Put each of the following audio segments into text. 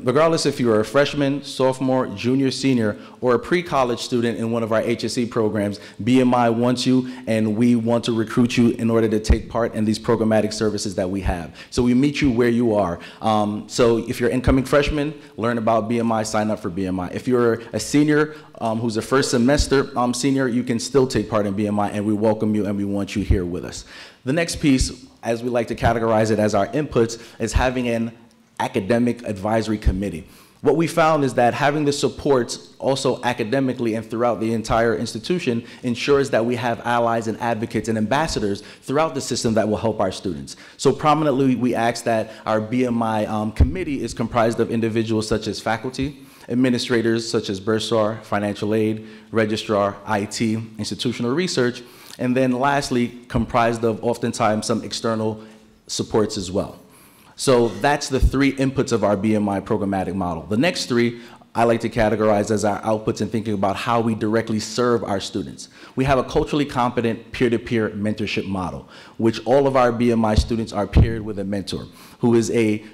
regardless if you're a freshman, sophomore, junior, senior, or a pre-college student in one of our HSE programs, BMI wants you, and we want to recruit you in order to take part in these programmatic services that we have. So we meet you where you are. So if you're an incoming freshman, learn about BMI, sign up for BMI. If you're a senior who's a first semester senior, you can still take part in BMI, and we welcome you and we want you here with us. The next piece, as we like to categorize it as our inputs, is having an academic advisory committee. What we found is that having the supports also academically and throughout the entire institution ensures that we have allies and advocates and ambassadors throughout the system that will help our students. So prominently, we ask that our BMI committee is comprised of individuals such as faculty, administrators such as bursar, financial aid, registrar, IT, institutional research, and then lastly, comprised of oftentimes some external supports as well. So that's the 3 inputs of our BMI programmatic model. The next 3 I like to categorize as our outputs in thinking about how we directly serve our students. We have a culturally competent peer-to-peer mentorship model, which all of our BMI students are paired with a mentor who is a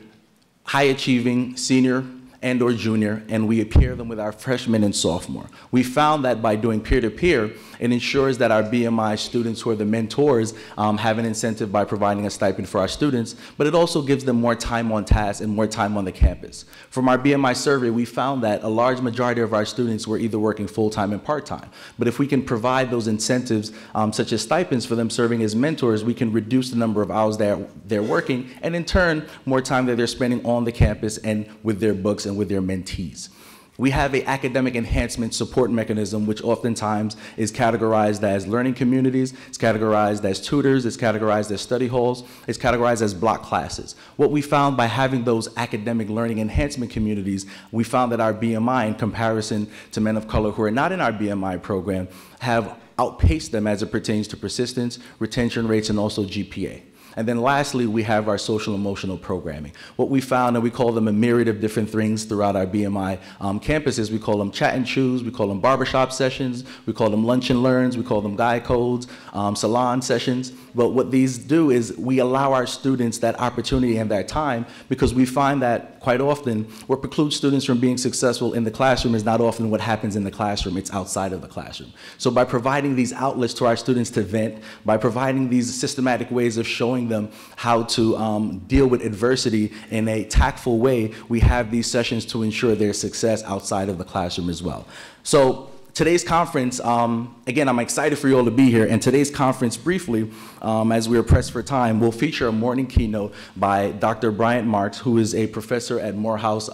high-achieving senior and or junior, and we pair them with our freshmen and sophomore. We found that by doing peer-to-peer, it ensures that our BMI students who are the mentors have an incentive by providing a stipend for our students, but it also gives them more time on task and more time on the campus. From our BMI survey, we found that a large majority of our students were either working full-time and part-time. But if we can provide those incentives, such as stipends for them serving as mentors, we can reduce the number of hours that they're working, and in turn, more time that they're spending on the campus and with their books and with their mentees. We have an academic enhancement support mechanism, which oftentimes is categorized as learning communities, it's categorized as tutors, it's categorized as study halls, it's categorized as block classes. What we found by having those academic learning enhancement communities, we found that our BMI, in comparison to men of color who are not in our BMI program, have outpaced them as it pertains to persistence, retention rates, and also GPA. And then lastly, we have our social emotional programming. What we found, and we call them a myriad of different things throughout our BMI campuses, we call them chat and choose, we call them barbershop sessions, we call them lunch and learns, we call them guy codes, salon sessions. But what these do is we allow our students that opportunity and that time, because we find that quite often what precludes students from being successful in the classroom is not often what happens in the classroom, it's outside of the classroom. So by providing these outlets to our students to vent, by providing these systematic ways of showing them how to deal with adversity in a tactful way, we have these sessions to ensure their success outside of the classroom as well. So today's conference, again, I'm excited for you all to be here, and today's conference, briefly, as we are pressed for time, will feature a morning keynote by Dr. Bryant Marks, who is a professor at Morehouse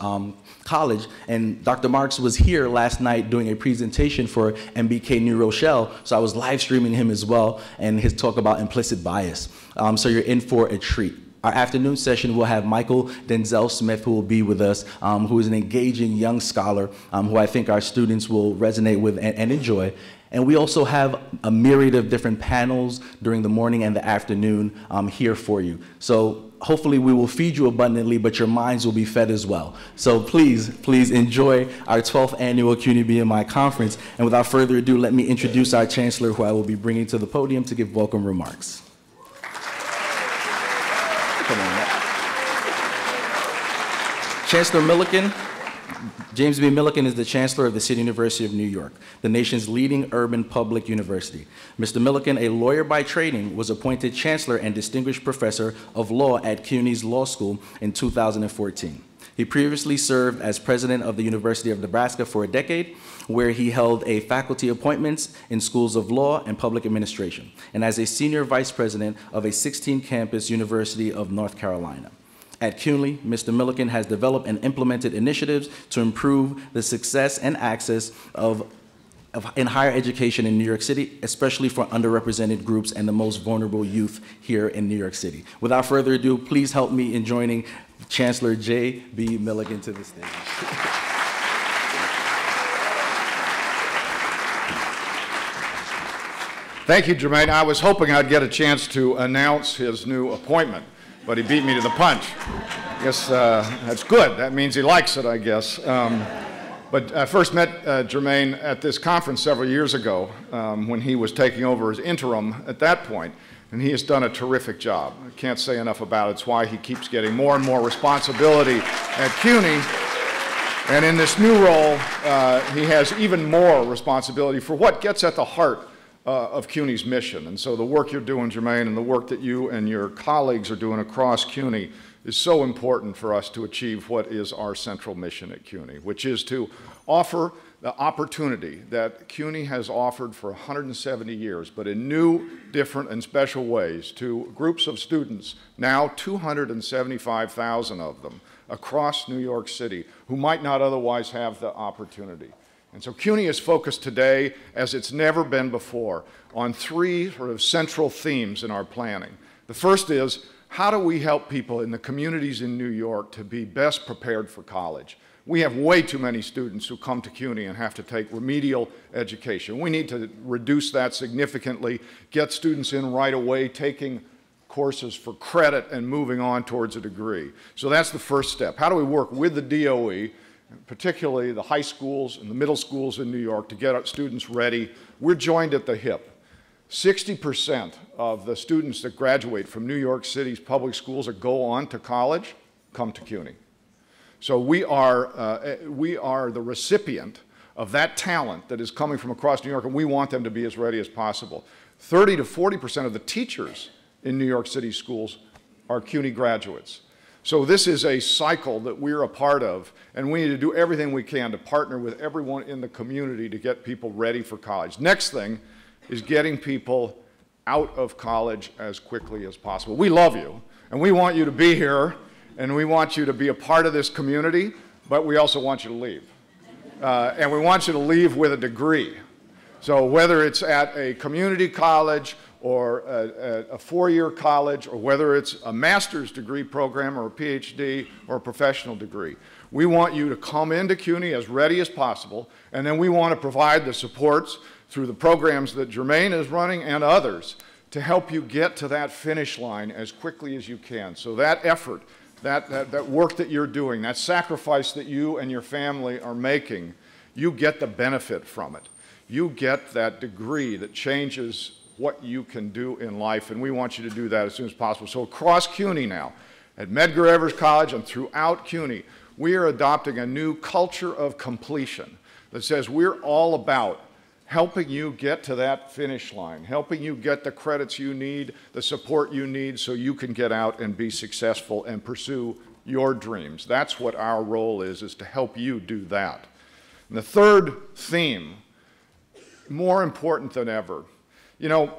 College, and Dr. Marks was here last night doing a presentation for MBK New Rochelle, so I was live streaming him as well, and his talk about implicit bias. So you're in for a treat. Our afternoon session will have Michael Denzel Smith, who will be with us, who is an engaging young scholar who I think our students will resonate with and enjoy. And we also have a myriad of different panels during the morning and the afternoon here for you. So hopefully we will feed you abundantly, but your minds will be fed as well. So please, please enjoy our 12th annual CUNY BMI conference. And without further ado, let me introduce our chancellor, who I will be bringing to the podium to give welcome remarks. Come on, Matt. Chancellor Milliken, James B. Milliken is the Chancellor of the City University of New York, the nation's leading urban public university. Mr. Milliken, a lawyer by training, was appointed Chancellor and Distinguished Professor of Law at CUNY's Law School in 2014. He previously served as President of the University of Nebraska for a decade, where he held faculty appointments in schools of law and public administration, and as a Senior Vice President of a 16-campus University of North Carolina. At CUNY, Mr. Milliken has developed and implemented initiatives to improve the success and access in higher education in New York City, especially for underrepresented groups and the most vulnerable youth here in New York City. Without further ado, please help me in joining Chancellor J. B. Milliken to the stage. Thank you, Jermaine. I was hoping I'd get a chance to announce his new appointment, but he beat me to the punch. I guess that's good. That means he likes it, I guess. But I first met Jermaine at this conference several years ago when he was taking over as interim at that point, and he has done a terrific job. I can't say enough about it. It's why he keeps getting more and more responsibility at CUNY. And in this new role, he has even more responsibility for what gets at the heart of CUNY's mission. And so the work you're doing, Jermaine, and the work that you and your colleagues are doing across CUNY is so important for us to achieve what is our central mission at CUNY, which is to offer the opportunity that CUNY has offered for 170 years, but in new, different, and special ways to groups of students, now 275,000 of them, across New York City, who might not otherwise have the opportunity. And so CUNY is focused today, as it's never been before, on three sort of central themes in our planning. The first is, how do we help people in the communities in New York to be best prepared for college? We have way too many students who come to CUNY and have to take remedial education. We need to reduce that significantly, get students in right away, taking courses for credit and moving on towards a degree. So that's the first step. How do we work with the DOE, particularly the high schools and the middle schools in New York, to get our students ready? We're joined at the hip. 60% of the students that graduate from New York City's public schools or go on to college come to CUNY. So we are the recipient of that talent that is coming from across New York, and we want them to be as ready as possible. 30 to 40% of the teachers in New York City schools are CUNY graduates. So this is a cycle that we're a part of, and we need to do everything we can to partner with everyone in the community to get people ready for college. Next thing is getting people out of college as quickly as possible. We love you, and we want you to be here, and we want you to be a part of this community, but we also want you to leave. And we want you to leave with a degree. So whether it's at a community college or a four-year college, or whether it's a master's degree program or a PhD or a professional degree, we want you to come into CUNY as ready as possible, and then we want to provide the supports through the programs that Jermaine is running and others to help you get to that finish line as quickly as you can. So that effort, that work that you're doing, that sacrifice that you and your family are making, you get the benefit from it. You get that degree that changes what you can do in life, and we want you to do that as soon as possible. So across CUNY now, at MedgarEversCollege and throughout CUNY, we are adopting a new culture of completion that says we're all about helping you get to that finish line, helping you get the credits you need, the support you need so you can get out and be successful and pursue your dreams. That's what our role is to help you do that. And the third theme, more important than ever, you know,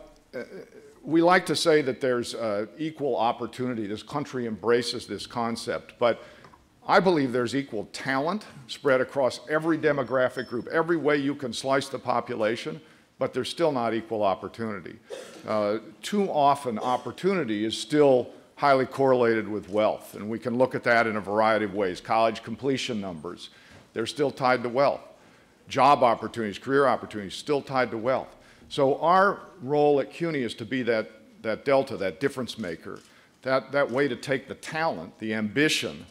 we like to say that there's equal opportunity. This country embraces this concept, but I believe there's equal talent spread across every demographic group, every way you can slice the population, but there's still not equal opportunity. Too often, opportunity is still highly correlated with wealth, and we can look at that in a variety of ways. College completion numbers, they're still tied to wealth. Job opportunities, career opportunities, still tied to wealth. So our role at CUNY is to be that delta, that difference maker, that way to take the talent, the ambition,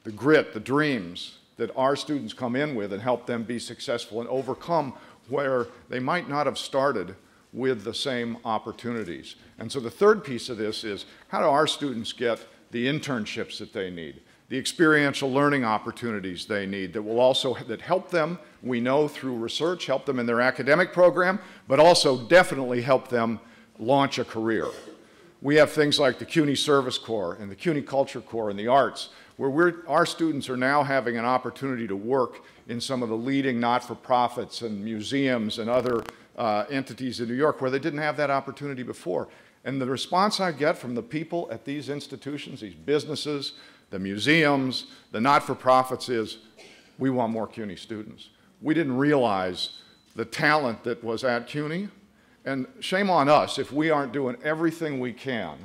the grit, the dreams that our students come in with and help them be successful and overcome where they might not have started with the same opportunities. And so the third piece of this is, how do our students get the internships that they need, the experiential learning opportunities they need that help them, we know through research, help them in their academic program, but also definitely help them launch a career. We have things like the CUNY Service Corps and the CUNY Culture Corps and the arts, where our students are now having an opportunity to work in some of the leading not-for-profits and museums and other entities in New York where they didn't have that opportunity before. And the response I get from the people at these institutions, these businesses, the museums, the not-for-profits is, we want more CUNY students. We didn't realize the talent that was at CUNY, and shame on us if we aren't doing everything we can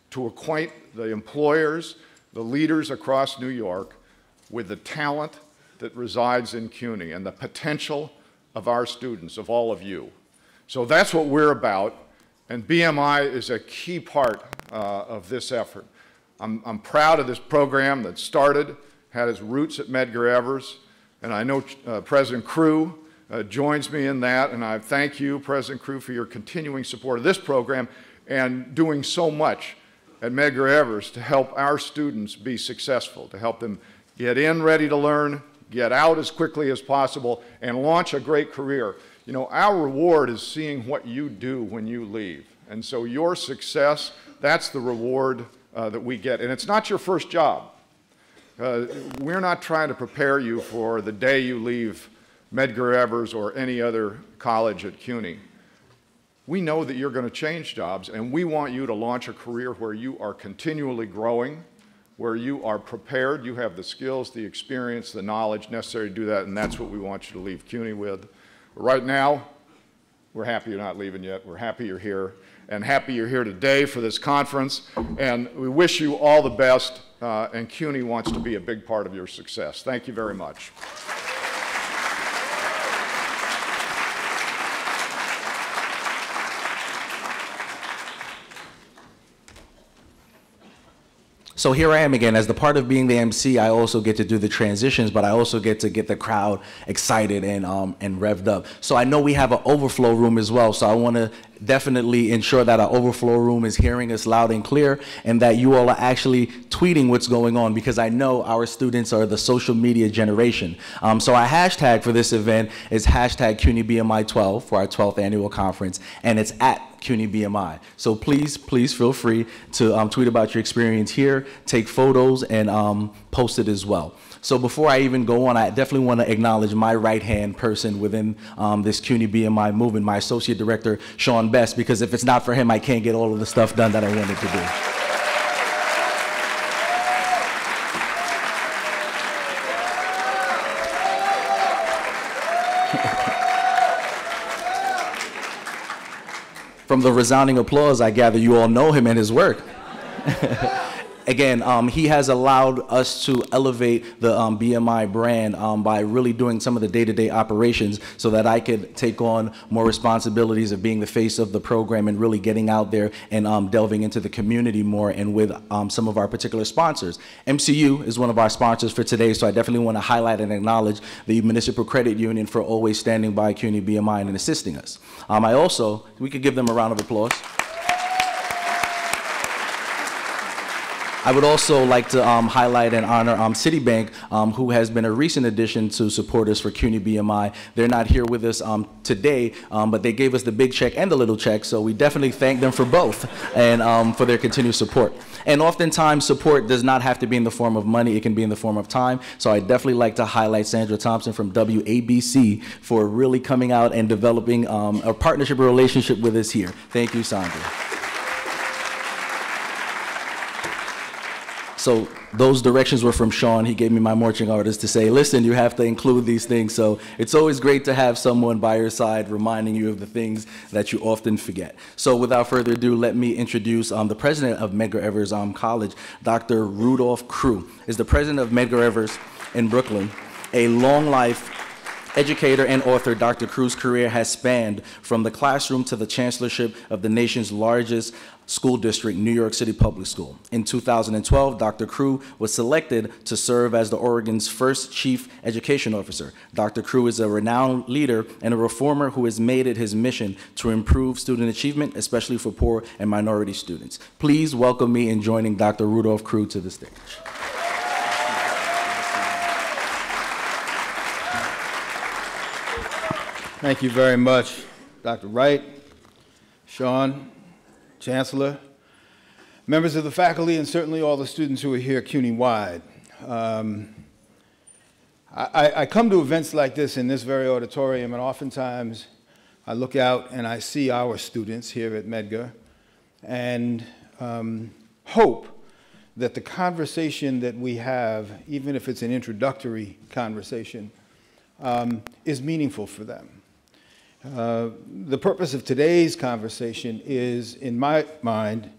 to acquaint the employers, the leaders across New York with the talent that resides in CUNY and the potential of our students, of all of you. So that's what we're about, and BMI is a key part of this effort. I'm proud of this program that started, had its roots at Medgar Evers, and I know President Crew joins me in that, and I thank you, President Crew, for your continuing support of this program and doing so much at Medgar Evers to help our students be successful, to help them get in ready to learn, get out as quickly as possible, and launch a great career. You know, our reward is seeing what you do when you leave. And so your success, that's the reward that we get. And it's not your first job. We're not trying to prepare you for the day you leave Medgar Evers or any other college at CUNY. We know that you're going to change jobs, and we want you to launch a career where you are continually growing, where you are prepared, you have the skills, the experience, the knowledge necessary to do that, and that's what we want you to leave CUNY with. Right now, we're happy you're not leaving yet. We're happy you're here, and happy you're here today for this conference, and we wish you all the best, and CUNY wants to be a big part of your success. Thank you very much. So here I am again. As the part of being the MC, I also get to do the transitions, but I also get to get the crowd excited and revved up. So I know we have an overflow room as well, so I want to definitely ensure that our overflow room is hearing us loud and clear, and that you all are actually tweeting what's going on, because I know our students are the social media generation. So our hashtag for this event is hashtag CUNYBMI12 for our 12th annual conference, and it's at CUNYBMI. So please feel free to tweet about your experience here, take photos, and post it as well. So before I even go on, I definitely want to acknowledge my right-hand person within this CUNY-BMI movement, my Associate Director, Sean Best, because if it's not for him, I can't get all of the stuff done that I wanted to do. From the resounding applause, I gather you all know him and his work. Again, he has allowed us to elevate the BMI brand by really doing some of the day-to-day operations, so that I could take on more responsibilities of being the face of the program and really getting out there and delving into the community more, and with some of our particular sponsors. MCU is one of our sponsors for today, so I definitely want to highlight and acknowledge the Municipal Credit Union for always standing by CUNY BMI and assisting us. We could give them a round of applause. I would also like to highlight and honor Citibank, who has been a recent addition to support us for CUNY BMI. They're not here with us today, but they gave us the big check and the little check, so we definitely thank them for both, and for their continued support. And oftentimes, support does not have to be in the form of money, it can be in the form of time. So I definitely like to highlight Sandra Thompson from WABC for really coming out and developing a partnership relationship with us here. Thank you, Sandra. So those directions were from Sean. He gave me my marching orders to say, listen, you have to include these things. So it's always great to have someone by your side reminding you of the things that you often forget. So without further ado, let me introduce the president of Medgar Evers College, Dr. Rudolph Crew, is the president of Medgar Evers in Brooklyn, a long life educator and author. Dr. Crew's career has spanned from the classroom to the chancellorship of the nation's largest school district, New York City Public School. In 2012, Dr. Crew was selected to serve as the Oregon's first chief education officer. Dr. Crew is a renowned leader and a reformer who has made it his mission to improve student achievement, especially for poor and minority students. Please welcome me in joining Dr. Rudolph Crew to the stage. Thank you very much, Dr. Wright, Sean, Chancellor, members of the faculty, and certainly all the students who are here CUNY-wide. I come to events like this in this very auditorium, and oftentimes I look out and I see our students here at Medgar, and hope that the conversation that we have, even if it's an introductory conversation, is meaningful for them. The purpose of today's conversation is, in my mind,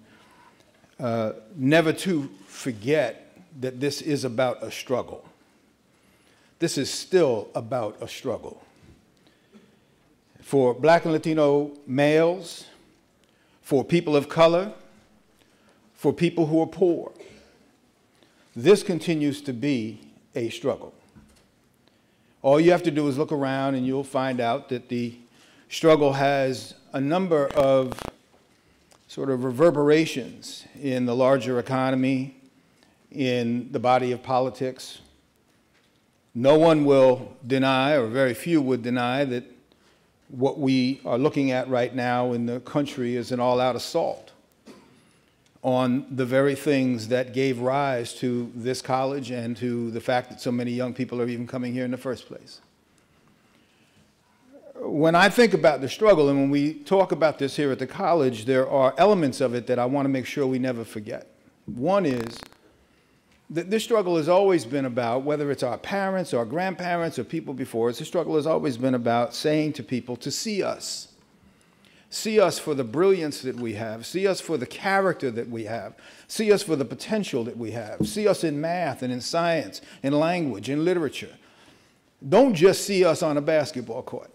never to forget that this is about a struggle. This is still about a struggle. For Black and Latino males, for people of color, for people who are poor, this continues to be a struggle. All you have to do is look around and you'll find out that the struggle has a number of sort of reverberations in the larger economy, in the body of politics, No one will deny, or very few would deny, that what we are looking at right now in the country is an all-out assault on the very things that gave rise to this college and to the fact that so many young people are even coming here in the first place. When I think about the struggle, and when we talk about this here at the college, there are elements of it that I want to make sure we never forget. One is that this struggle has always been about, whether it's our parents, our grandparents, or people before us, the struggle has always been about saying to people to see us. See us for the brilliance that we have. See us for the character that we have. See us for the potential that we have. See us in math and in science, in language, in literature. Don't just see us on a basketball court.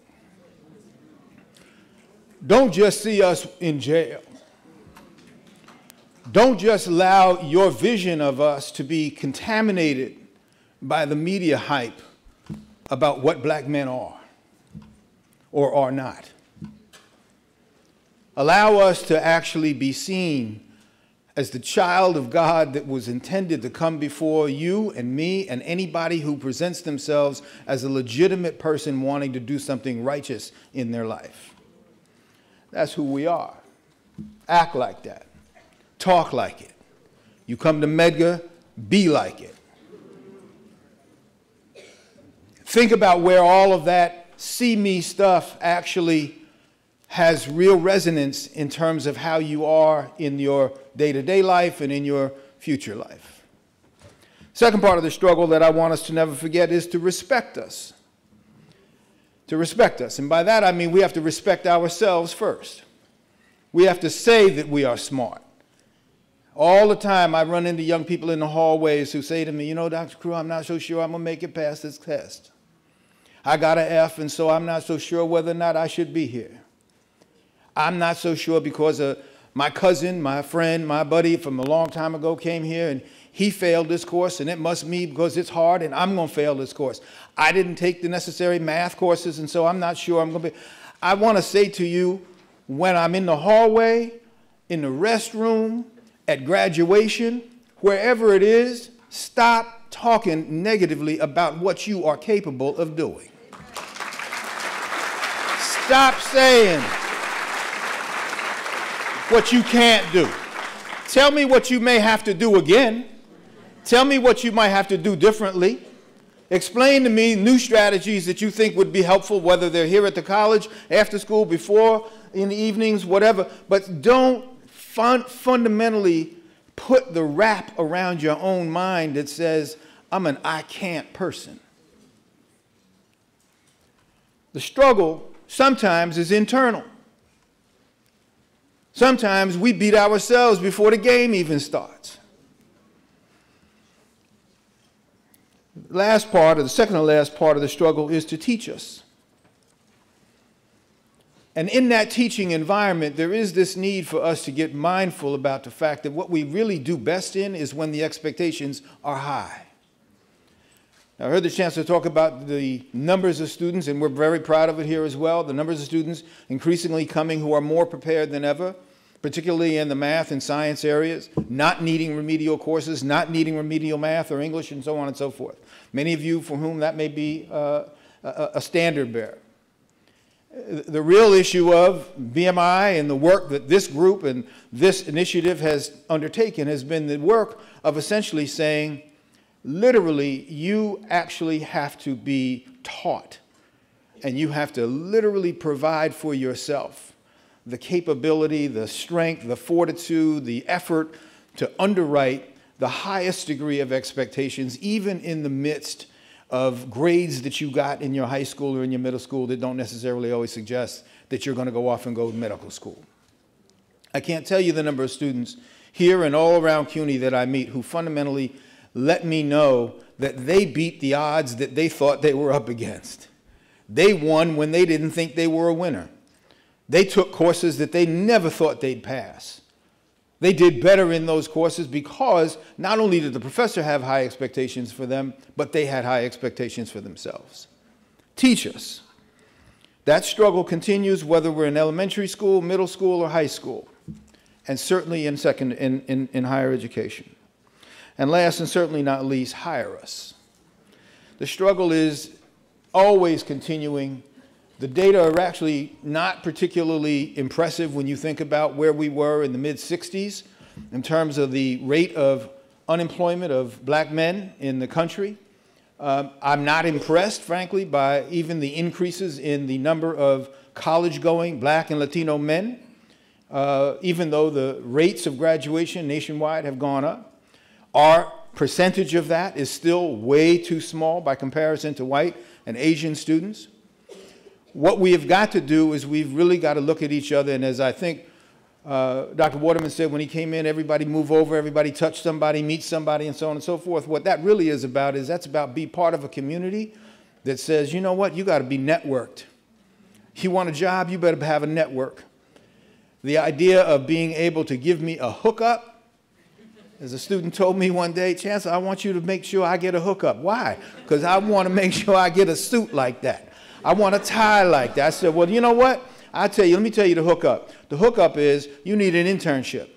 Don't just see us in jail. Don't just allow your vision of us to be contaminated by the media hype about what black men are or are not. Allow us to actually be seen as the child of God that was intended to come before you and me and anybody who presents themselves as a legitimate person wanting to do something righteous in their life. That's who we are. Act like that. Talk like it. You come to Medgar, be like it. Think about where all of that see me stuff actually has real resonance in terms of how you are in your day-to-day life and in your future life. Second part of the struggle that I want us to never forget is to respect us. To respect us. And by that I mean we have to respect ourselves first. We have to say that we are smart. All the time I run into young people in the hallways who say to me, you know, Dr. Crew, I'm not so sure I'm going to make it past this test. I got an F, and so I'm not so sure whether or not I should be here. I'm not so sure because my cousin, my friend, my buddy from a long time ago came here, and he failed this course, and it must be because it's hard, and I'm going to fail this course. I didn't take the necessary math courses, and so I'm not sure I'm going to be. I want to say to you, when I'm in the hallway, in the restroom, at graduation, wherever it is, stop talking negatively about what you are capable of doing. Stop saying what you can't do. Tell me what you may have to do again. Tell me what you might have to do differently. Explain to me new strategies that you think would be helpful, whether they're here at the college, after school, before, in the evenings, whatever. But don't fundamentally put the wrap around your own mind that says, I'm an I can't person. The struggle sometimes is internal. Sometimes we beat ourselves before the game even starts. Last part, or the second to last part of the struggle, is to teach us. And in that teaching environment, there is this need for us to get mindful about the fact that what we really do best in is when the expectations are high. Now, I heard the chancellor talk about the numbers of students, and we're very proud of it here as well. The numbers of students increasingly coming who are more prepared than ever, particularly in the math and science areas, not needing remedial courses, not needing remedial math or English, and so on and so forth. Many of you for whom that may be a standard bearer. The real issue of BMI and the work that this group and this initiative has undertaken has been the work of essentially saying, literally, you actually have to be taught, and you have to literally provide for yourself the capability, the strength, the fortitude, the effort to underwrite the highest degree of expectations, even in the midst of grades that you got in your high school or in your middle school that don't necessarily always suggest that you're going to go off and go to medical school. I can't tell you the number of students here and all around CUNY that I meet who fundamentally let me know that they beat the odds that they thought they were up against. They won when they didn't think they were a winner. They took courses that they never thought they'd pass. They did better in those courses because not only did the professor have high expectations for them, but they had high expectations for themselves. Teach us. That struggle continues whether we're in elementary school, middle school, or high school, and certainly in higher education. And last and certainly not least, hire us. The struggle is always continuing. The data are actually not particularly impressive when you think about where we were in the mid-60s in terms of the rate of unemployment of black men in the country. I'm not impressed, frankly, by even the increases in the number of college-going black and Latino men, even though the rates of graduation nationwide have gone up. Our percentage of that is still way too small by comparison to white and Asian students. What we have got to do is we've really got to look at each other, and as I think Dr. Waterman said when he came in, everybody move over, everybody touch somebody, meet somebody, and so on and so forth. What that really is about is that's about be part of a community that says, you know what, you got to be networked. You want a job, you better have a network. The idea of being able to give me a hookup, as a student told me one day, Chancellor, I want you to make sure I get a hookup. Why? Because I want to make sure I get a suit like that. I want a tie like that. I said, well, you know what? Let me tell you the hookup. The hookup is you need an internship.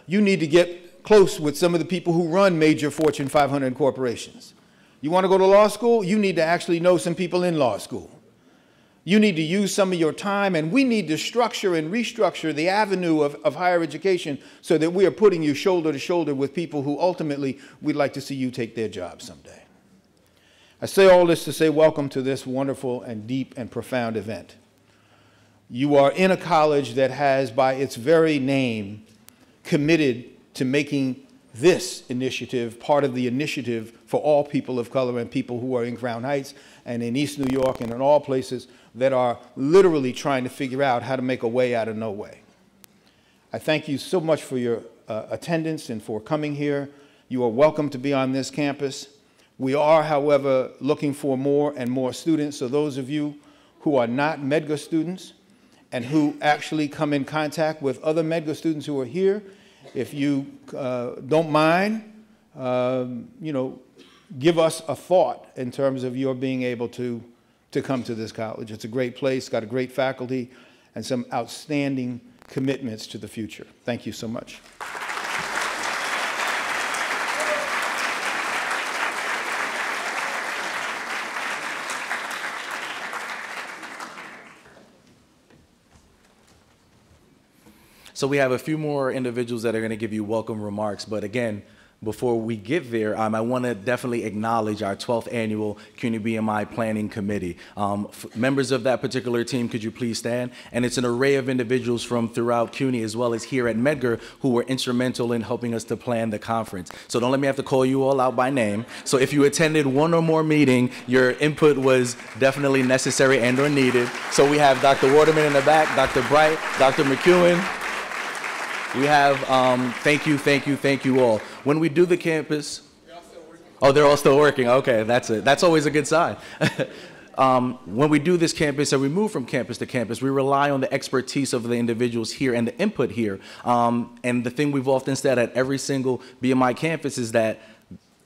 You need to get close with some of the people who run major Fortune 500 corporations. You want to go to law school? You need to actually know some people in law school. You need to use some of your time, and we need to structure and restructure the avenue of higher education so that we are putting you shoulder to shoulder with people who ultimately we'd like to see you take their jobs someday. I say all this to say welcome to this wonderful and deep and profound event. You are in a college that has, by its very name, committed to making this initiative part of the initiative for all people of color and people who are in Crown Heights and in East New York and in all places that are literally trying to figure out how to make a way out of no way. I thank you so much for your attendance and for coming here. You are welcome to be on this campus. We are, however, looking for more and more students, so those of you who are not Medgar students and who actually come in contact with other Medgar students who are here, if you don't mind, give us a thought in terms of your being able to come to this college. It's a great place, got a great faculty, and some outstanding commitments to the future. Thank you so much. So we have a few more individuals that are going to give you welcome remarks, but again, before we get there, I want to definitely acknowledge our 12th annual CUNY BMI Planning Committee. Members of that particular team, could you please stand? And it's an array of individuals from throughout CUNY as well as here at Medgar who were instrumental in helping us to plan the conference. So don't let me have to call you all out by name. So if you attended one or more meeting, your input was definitely necessary and or needed. So we have Dr. Waterman in the back, Dr. Bright, Dr. McEwen. We have, thank you all. When we do the campus, oh, they're all still working. Okay, that's it. That's always a good sign. When we do this campus and we move from campus to campus, we rely on the expertise of the individuals here and the input here. And the thing we've often said at every single BMI campus is that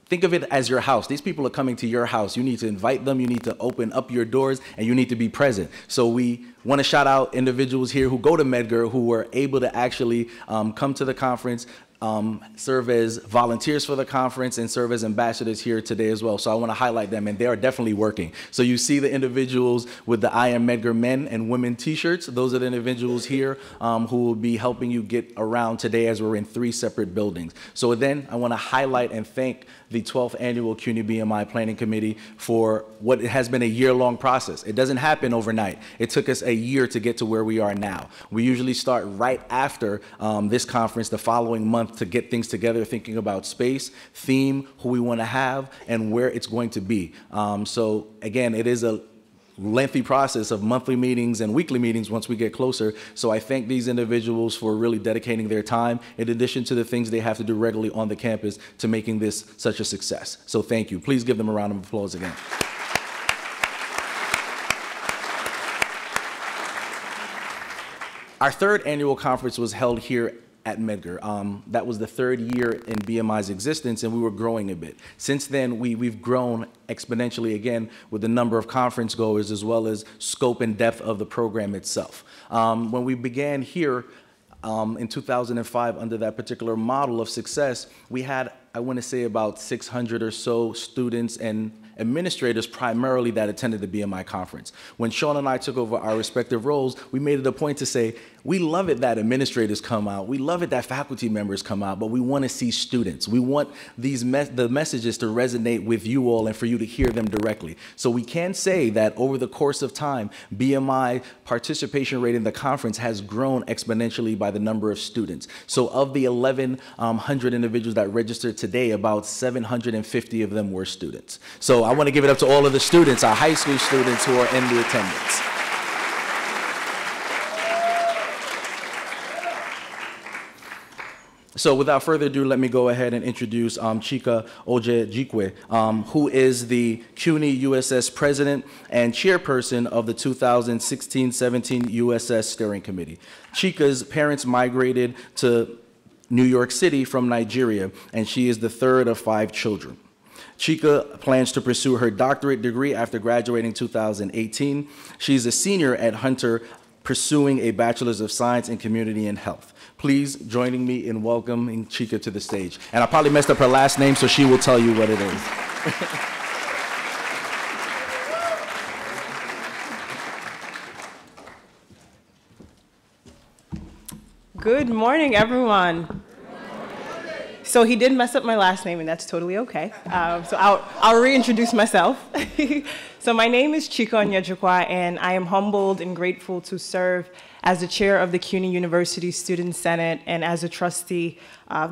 think of it as your house. These people are coming to your house. You need to invite them. You need to open up your doors, and you need to be present. So we want to shout out individuals here who go to Medgar who were able to actually come to the conference, serve as volunteers for the conference, and serve as ambassadors here today as well. So I want to highlight them, and they are definitely working. So you see the individuals with the I Am Medgar men and women t-shirts. Those are the individuals here who will be helping you get around today as we're in 3 separate buildings. So then I want to highlight and thank the 12th annual CUNY BMI Planning Committee for what has been a year-long process. It doesn't happen overnight. It took us a year to get to where we are now. We usually start right after this conference the following month to get things together, thinking about space, theme, who we want to have, and where it's going to be. So again, it is a lengthy process of monthly meetings and weekly meetings once we get closer. So I thank these individuals for really dedicating their time in addition to the things they have to do regularly on the campus to making this such a success. So thank you. Please give them a round of applause again. Our 3rd annual conference was held here at Medgar. That was the 3rd year in BMI's existence, and we were growing a bit. Since then, we've grown exponentially again with the number of conference goers as well as scope and depth of the program itself. When we began here in 2005 under that particular model of success, we had I want to say about 600 or so students and administrators primarily that attended the BMI conference. When Sean and I took over our respective roles, we made it a point to say, we love it that administrators come out, we love it that faculty members come out, but we want to see students. We want the messages to resonate with you all and for you to hear them directly. So we can say that over the course of time, BMI participation rate in the conference has grown exponentially by the number of students. So of the 1,100 individuals that registered today, about 750 of them were students. So I want to give it up to all of the students, our high school students who are in the attendance. So without further ado, let me go ahead and introduce Chika Ojejikwe, who is the CUNY USS President and Chairperson of the 2016-17 USS Steering Committee. Chika's parents migrated to New York City from Nigeria, and she is the third of 5 children. Chika plans to pursue her doctorate degree after graduating 2018. She's a senior at Hunter, pursuing a Bachelor's of Science in Community and Health. Please joining me in welcoming Chika to the stage. And I probably messed up her last name, so she will tell you what it is. Good morning, everyone. So he did mess up my last name, and that's totally okay. So I'll reintroduce myself. So my name is Chika Onyejikwa, and I am humbled and grateful to serve as the chair of the CUNY University Student Senate and as a trustee,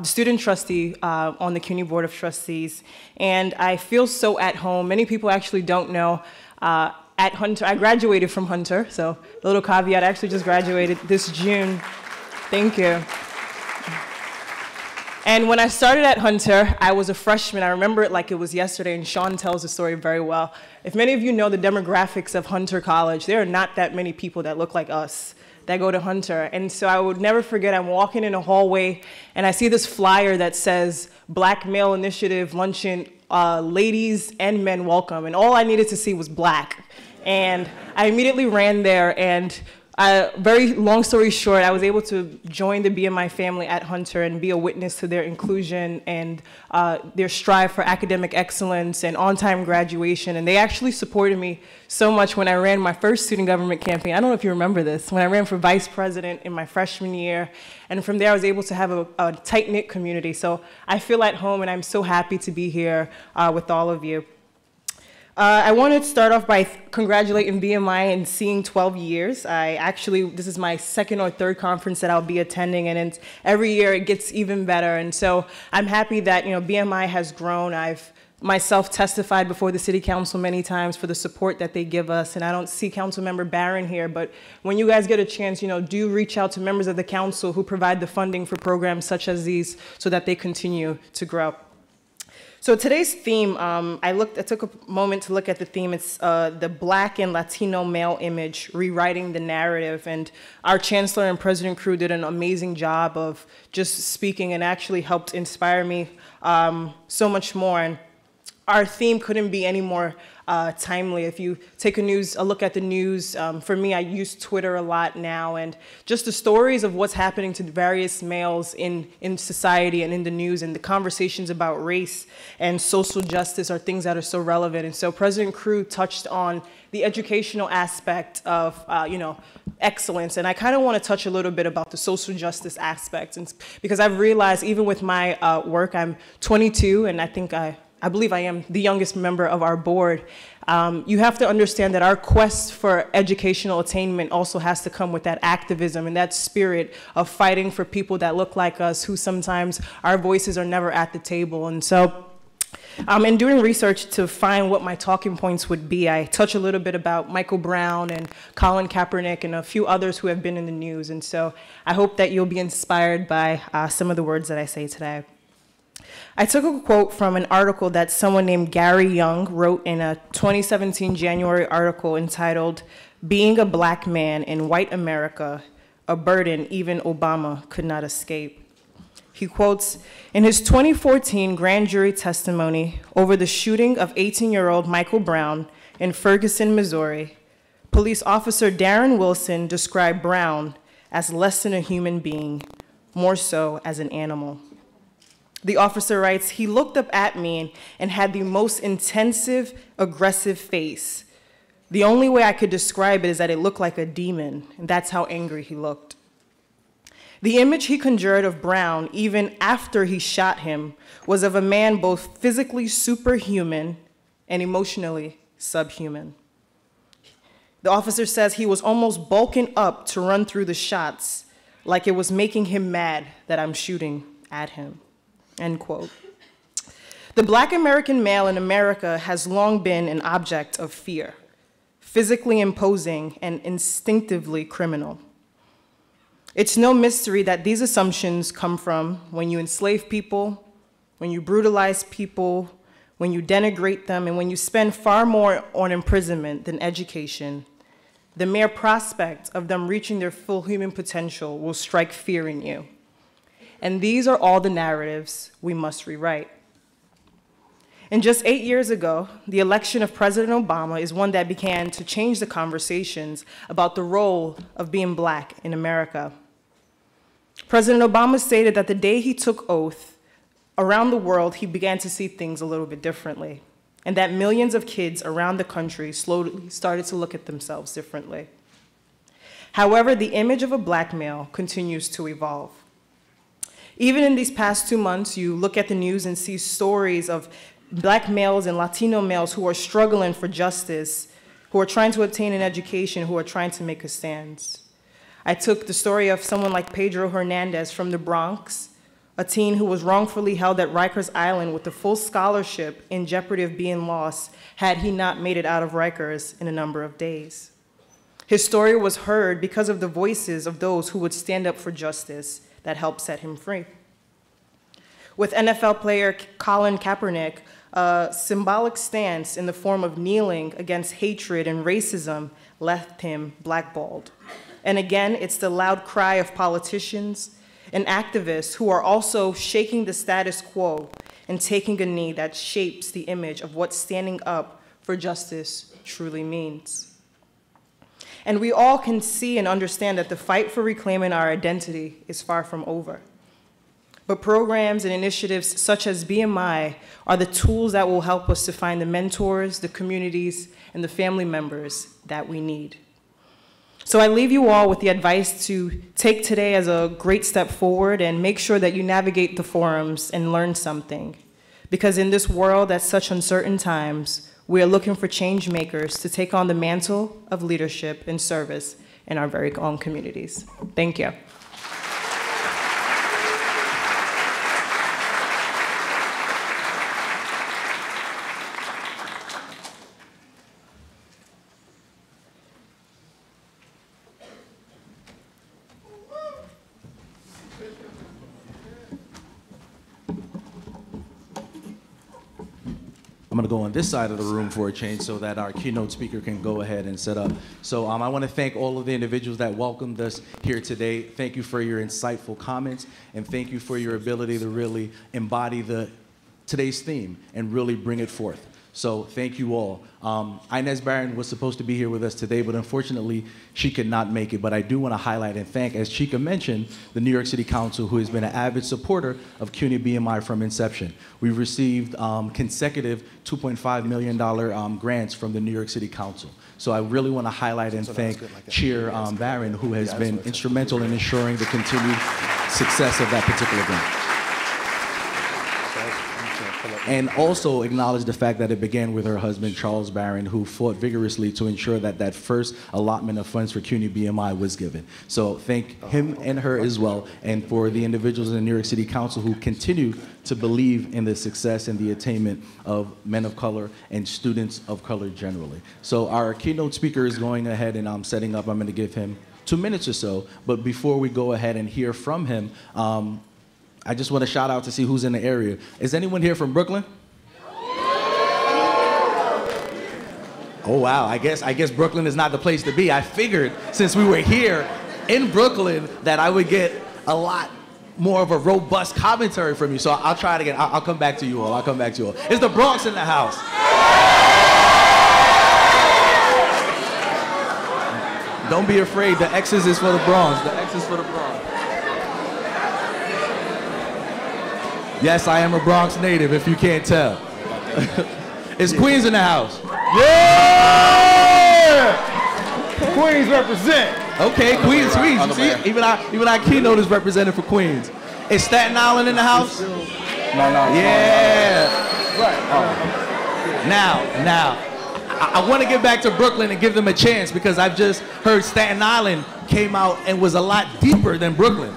student trustee on the CUNY Board of Trustees. And I feel so at home. Many people actually don't know. At Hunter, I graduated from Hunter, so a little caveat, I actually just graduated this June. Thank you. And when I started at Hunter, I was a freshman. I remember it like it was yesterday, and Sean tells the story very well. If many of you know the demographics of Hunter College, there are not that many people that look like us that go to Hunter. And so I would never forget, I'm walking in a hallway, and I see this flyer that says, Black Male Initiative Luncheon, ladies and men welcome. And all I needed to see was black. And I immediately ran there, and very long story short, I was able to join the BMI family at Hunter and be a witness to their inclusion and their strive for academic excellence and on-time graduation. And they actually supported me so much when I ran my first student government campaign. I don't know if you remember this, when I ran for vice president in my freshman year. And from there, I was able to have a tight-knit community. So I feel at home, and I'm so happy to be here with all of you. I want to start off by congratulating BMI and seeing 12 years. This is my second or third conference that I'll be attending, and every year it gets even better. And so I'm happy that BMI has grown. I've myself testified before the city council many times for the support that they give us, and I don't see Councilmember Barron here, but when you guys get a chance, do reach out to members of the council who provide the funding for programs such as these so that they continue to grow. So today's theme, I took a moment to look at the theme. It's the Black and Latino male image, rewriting the narrative. And our Chancellor and President Crew did an amazing job of just speaking and actually helped inspire me so much more. And our theme couldn't be any more timely. If you take a look at the news, for me, I use Twitter a lot now, and just the stories of what's happening to various males in society and in the news, and the conversations about race and social justice are things that are so relevant. And so President Crew touched on the educational aspect of excellence, and I kind of want to touch a little bit about the social justice aspect, and because I've realized even with my work, I'm 22, and I believe I am the youngest member of our board. You have to understand that our quest for educational attainment also has to come with that activism and that spirit of fighting for people that look like us, who sometimes our voices are never at the table. And so in doing research to find what my talking points would be, I touch a little bit about Michael Brown and Colin Kaepernick and a few others who have been in the news. And so I hope that you'll be inspired by some of the words that I say today. I took a quote from an article that someone named Gary Young wrote in a 2017 January article entitled, "Being a Black Man in White America, a Burden Even Obama Could Not Escape." He quotes, "In his 2014 grand jury testimony over the shooting of 18-year-old Michael Brown in Ferguson, Missouri, police officer Darren Wilson described Brown as less than a human being, more so as an animal. The officer writes, "He looked up at me and had the most intensive, aggressive face. The only way I could describe it is that it looked like a demon, and that's how angry he looked." The image he conjured of Brown, even after he shot him, was of a man both physically superhuman and emotionally subhuman. The officer says he was almost bulking up to run through the shots, like it was making him mad that I'm shooting at him. End quote. The Black American male in America has long been an object of fear, physically imposing and instinctively criminal. It's no mystery that these assumptions come from when you enslave people, when you brutalize people, when you denigrate them, and when you spend far more on imprisonment than education. The mere prospect of them reaching their full human potential will strike fear in you. And these are all the narratives we must rewrite. And just 8 years ago, the election of President Obama is one that began to change the conversations about the role of being Black in America. President Obama stated that the day he took oath, around the world, he began to see things a little bit differently, and that millions of kids around the country slowly started to look at themselves differently. However, the image of a Black male continues to evolve. Even in these past 2 months, you look at the news and see stories of Black males and Latino males who are struggling for justice, who are trying to obtain an education, who are trying to make a stand. I took the story of someone like Pedro Hernandez from the Bronx, a teen who was wrongfully held at Rikers Island with a full scholarship in jeopardy of being lost had he not made it out of Rikers in a number of days. His story was heard because of the voices of those who would stand up for justice that helped set him free. With NFL player Colin Kaepernick, a symbolic stance in the form of kneeling against hatred and racism left him blackballed. And again, it's the loud cry of politicians and activists who are also shaking the status quo and taking a knee that shapes the image of what standing up for justice truly means. And we all can see and understand that the fight for reclaiming our identity is far from over. But programs and initiatives such as BMI are the tools that will help us to find the mentors, the communities, and the family members that we need. So I leave you all with the advice to take today as a great step forward and make sure that you navigate the forums and learn something. Because in this world at such uncertain times, we are looking for change makers to take on the mantle of leadership and service in our very own communities. Thank you. I'm going to go on this side of the room for a change so that our keynote speaker can go ahead and set up. So I want to thank all of the individuals that welcomed us here today. Thank you for your insightful comments, and thank you for your ability to really embody today's theme and really bring it forth. So thank you all. Inez Barron was supposed to be here with us today, but unfortunately she could not make it. But I do want to highlight and thank, as Chika mentioned, the New York City Council, who has been an avid supporter of CUNY BMI from inception. We've received consecutive $2.5 million grants from the New York City Council. So I really want to highlight and thank Chair Barron, who has been instrumental in ensuring the continued success of that particular grant. And also acknowledge the fact that it began with her husband, Charles Barron, who fought vigorously to ensure that that first allotment of funds for CUNY BMI was given. So thank him and her as well, and for the individuals in the New York City Council who continue to believe in the success and the attainment of men of color and students of color generally. So our keynote speaker is going ahead and setting up. I'm going to give him 2 minutes or so, but before we go ahead and hear from him, I just want to shout out to see who's in the area. Is anyone here from Brooklyn? Oh wow, I guess Brooklyn is not the place to be. I figured since we were here in Brooklyn that I would get a lot more of a robust commentary from you. So I'll try it again. I'll come back to you all. I'll come back to you all. Is the Bronx in the house? Don't be afraid. The X's is for the Bronx. The X is for the Bronx. Yes, I am a Bronx native, if you can't tell. Is Queens in the house? Yeah! Queens represent. Okay, Queens. See, even our Keynote is represented for Queens. Is Staten Island in the house? No. Yeah. Right. Now, I want to get back to Brooklyn and give them a chance because I've just heard Staten Island came out and was a lot deeper than Brooklyn.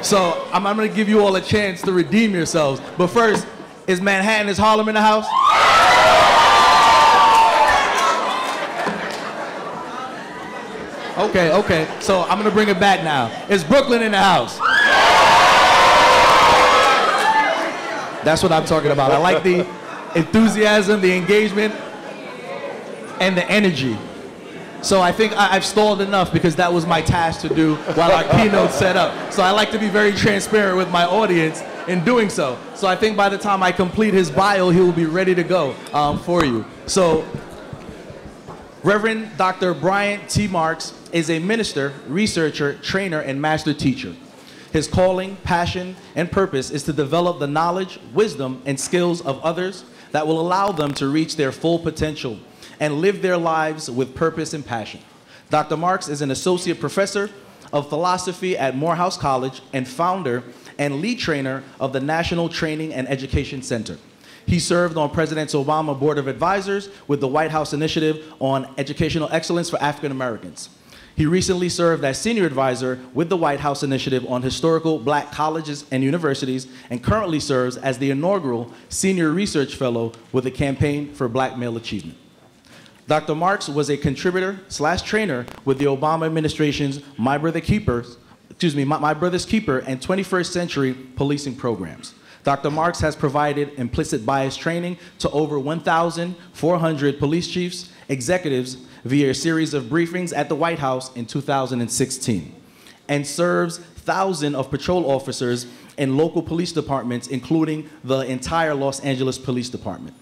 So I'm going to give you all a chance to redeem yourselves. But first, is Manhattan, is Harlem in the house? Okay. So I'm going to bring it back now. Is Brooklyn in the house? That's what I'm talking about. I like the enthusiasm, the engagement, and the energy. So I think I've stalled enough because that was my task to do while our keynote set up. So I like to be very transparent with my audience in doing so. So I think by the time I complete his bio, he will be ready to go for you. So Reverend Dr. Bryant T. Marks is a minister, researcher, trainer, and master teacher. His calling, passion, and purpose is to develop the knowledge, wisdom, and skills of others that will allow them to reach their full potential and live their lives with purpose and passion. Dr. Marks is an associate professor of philosophy at Morehouse College and founder and lead trainer of the National Training and Education Center. He served on President Obama's Board of Advisors with the White House Initiative on Educational Excellence for African Americans. He recently served as senior advisor with the White House Initiative on Historical Black Colleges and Universities and currently serves as the inaugural Senior Research Fellow with the Campaign for Black Male Achievement. Dr. Marks was a contributor/trainer with the Obama administration's My Brother's Keeper and 21st Century Policing programs. Dr. Marks has provided implicit bias training to over 1,400 police chiefs, executives via a series of briefings at the White House in 2016, and serves thousands of patrol officers in local police departments, including the entire Los Angeles Police Department.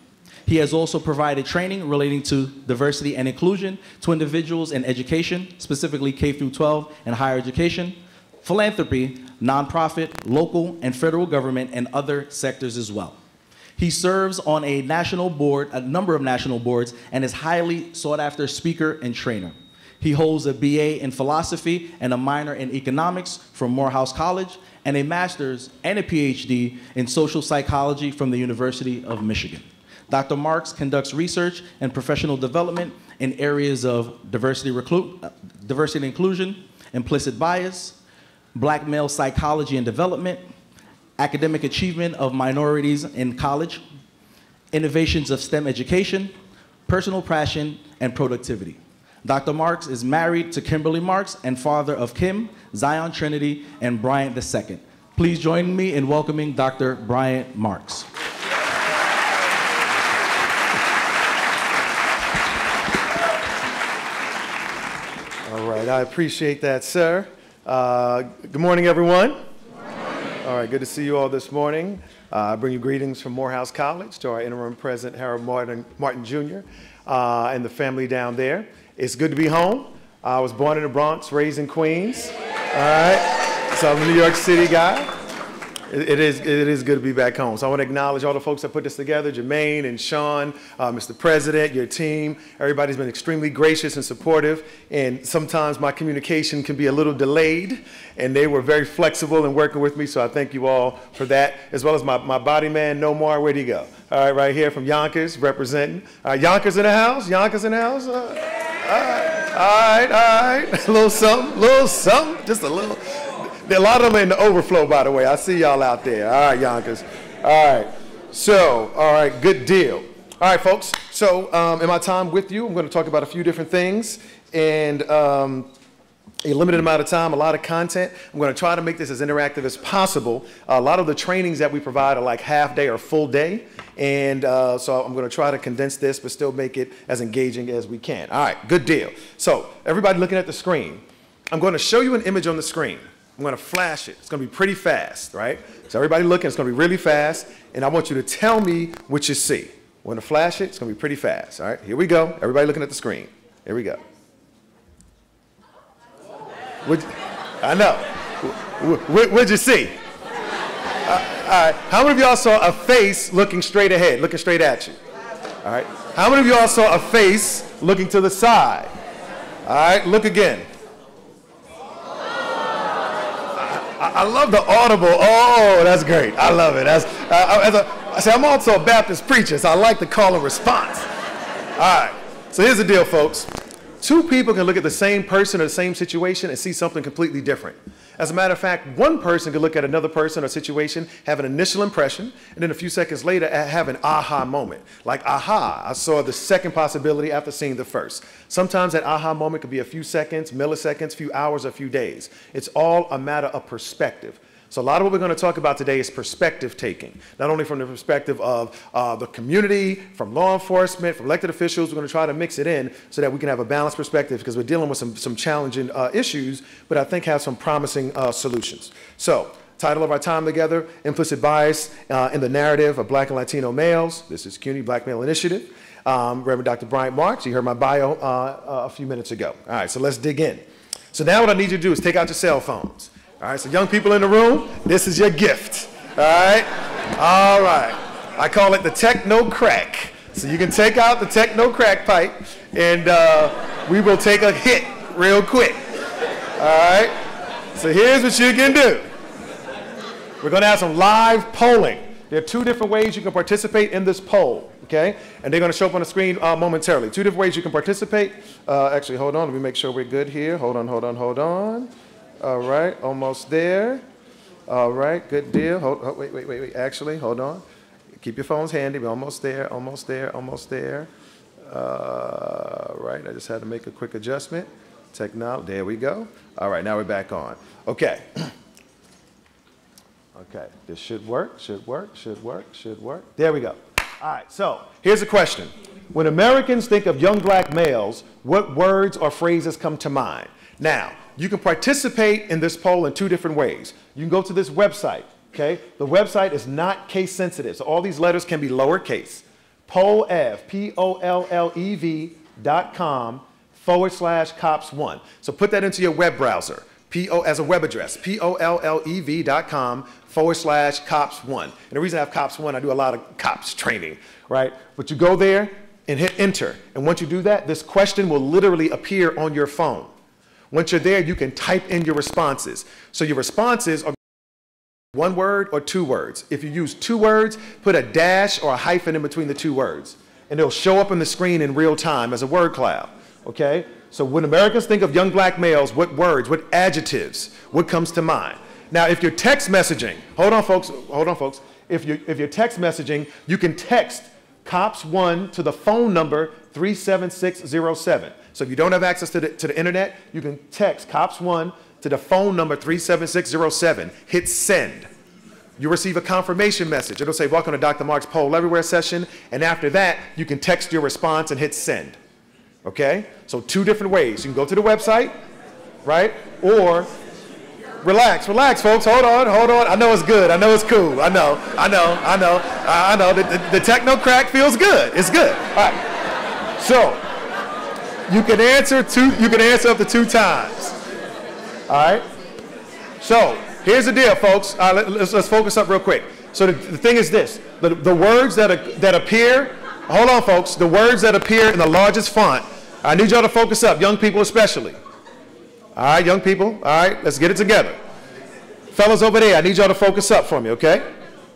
He has also provided training relating to diversity and inclusion to individuals in education, specifically K-12 and higher education, philanthropy, nonprofit, local and federal government, and other sectors as well. He serves on a number of national boards, and is highly sought after speaker and trainer. He holds a BA in philosophy and a minor in economics from Morehouse College, and a master's and a PhD in social psychology from the University of Michigan. Dr. Marks conducts research and professional development in areas of diversity and inclusion, implicit bias, Black male psychology and development, academic achievement of minorities in college, innovations of STEM education, personal passion, and productivity. Dr. Marks is married to Kimberly Marks and father of Kim, Zion Trinity, and Bryant II. Please join me in welcoming Dr. Bryant Marks. All right, I appreciate that, sir. Good morning, everyone. Good morning. All right, good to see you all this morning. I bring you greetings from Morehouse College to our interim president, Harold Martin Jr., and the family down there. It's good to be home. I was born in the Bronx, raised in Queens. All right, so I'm a New York City guy. It is good to be back home. So I want to acknowledge all the folks that put this together, Jermaine and Sean, Mr. President, your team. Everybody's been extremely gracious and supportive, and sometimes my communication can be a little delayed, and they were very flexible in working with me, so I thank you all for that, as well as my body man, Nomar. Where'd he go? All right, right here from Yonkers, representing. All right, Yonkers in the house? Yonkers in the house? All right. A little something, just a little. A lot of them in the overflow, by the way. I see y'all out there. All right, Yonkers. All right. So, all right, good deal. All right, folks. So, in my time with you, I'm going to talk about a few different things. And a limited amount of time, a lot of content. I'm going to try to make this as interactive as possible. A lot of the trainings that we provide are like half day or full day. And so I'm going to try to condense this, but still make it as engaging as we can. All right, good deal. So, everybody looking at the screen, I'm going to show you an image on the screen. I'm going to flash it. It's going to be pretty fast, right? So everybody looking, it's going to be really fast, and I want you to tell me what you see. I'm going to flash it. It's going to be pretty fast, all right? Here we go. Everybody looking at the screen. Here we go. I know. What'd you see? right. How many of y'all saw a face looking straight ahead, looking straight at you? All right. How many of y'all saw a face looking to the side? All right, look again. I love the audible. Oh, that's great. I love it. I'm also a Baptist preacher, so I like the call and response. All right. So here's the deal, folks. Two people can look at the same person or the same situation and see something completely different. As a matter of fact, one person could look at another person or situation, have an initial impression, and then a few seconds later have an aha moment. Like, aha, I saw the second possibility after seeing the first. Sometimes that aha moment could be a few seconds, milliseconds, few hours, a few days. It's all a matter of perspective. So a lot of what we're going to talk about today is perspective taking, not only from the perspective of the community, from law enforcement, from elected officials. We're going to try to mix it in so that we can have a balanced perspective because we're dealing with some challenging issues, but I think have some promising solutions. So, title of our time together, Implicit Bias in the Narrative of Black and Latino Males. This is CUNY Black Male Initiative. Reverend Dr. Bryant Marks, you heard my bio a few minutes ago. All right, so let's dig in. So now what I need you to do is take out your cell phones. All right, so young people in the room, this is your gift, all right? All right, I call it the techno crack. So you can take out the techno crack pipe and we will take a hit real quick, all right? So here's what you can do. We're gonna have some live polling. There are two different ways you can participate in this poll, okay? And they're gonna show up on the screen momentarily. Two different ways you can participate. Actually, hold on, let me make sure we're good here. Hold on. All right, almost there. All right, good deal. Wait. Actually, hold on. Keep your phones handy. We're almost there. Right, I just had to make a quick adjustment. Technology, there we go. All right, now we're back on. Okay. Okay, this should work. There we go. All right, so here's a question. When Americans think of young black males, what words or phrases come to mind? Now, you can participate in this poll in two different ways. You can go to this website, okay? The website is not case sensitive, so all these letters can be lowercase. Pollev, POLLEV.com/COPS1. So put that into your web browser, as a web address, POLLEV.com/COPS1. And the reason I have COPS1, I do a lot of COPS training, right? But you go there and hit enter. And once you do that, this question will literally appear on your phone. Once you're there, you can type in your responses. So your responses are one word or two words. If you use two words, put a dash or a hyphen in between the two words. And it'll show up on the screen in real time as a word cloud, okay? So when Americans think of young black males, what words, what adjectives, what comes to mind? Now, if you're text messaging, hold on, folks. If you're text messaging, you can text COPS1 to the phone number 37607. So if you don't have access to the internet, you can text COPS1 to the phone number 37607. Hit send. You receive a confirmation message. It'll say, welcome to Dr. Mark's Poll Everywhere session. And after that, you can text your response and hit send. Okay? So two different ways. You can go to the website, right? Or relax, folks. Hold on. I know it's good. I know it's cool. I know. The techno crack feels good. It's good. All right. So you can answer up to 2 times. All right. So here's the deal, folks. Let's focus up real quick. So the thing is this: the words that appear. Hold on, folks. The words that appear in the largest font. I need y'all to focus up, young people especially. All right, young people. All right, let's get it together. Fellas over there, I need y'all to focus up for me, okay?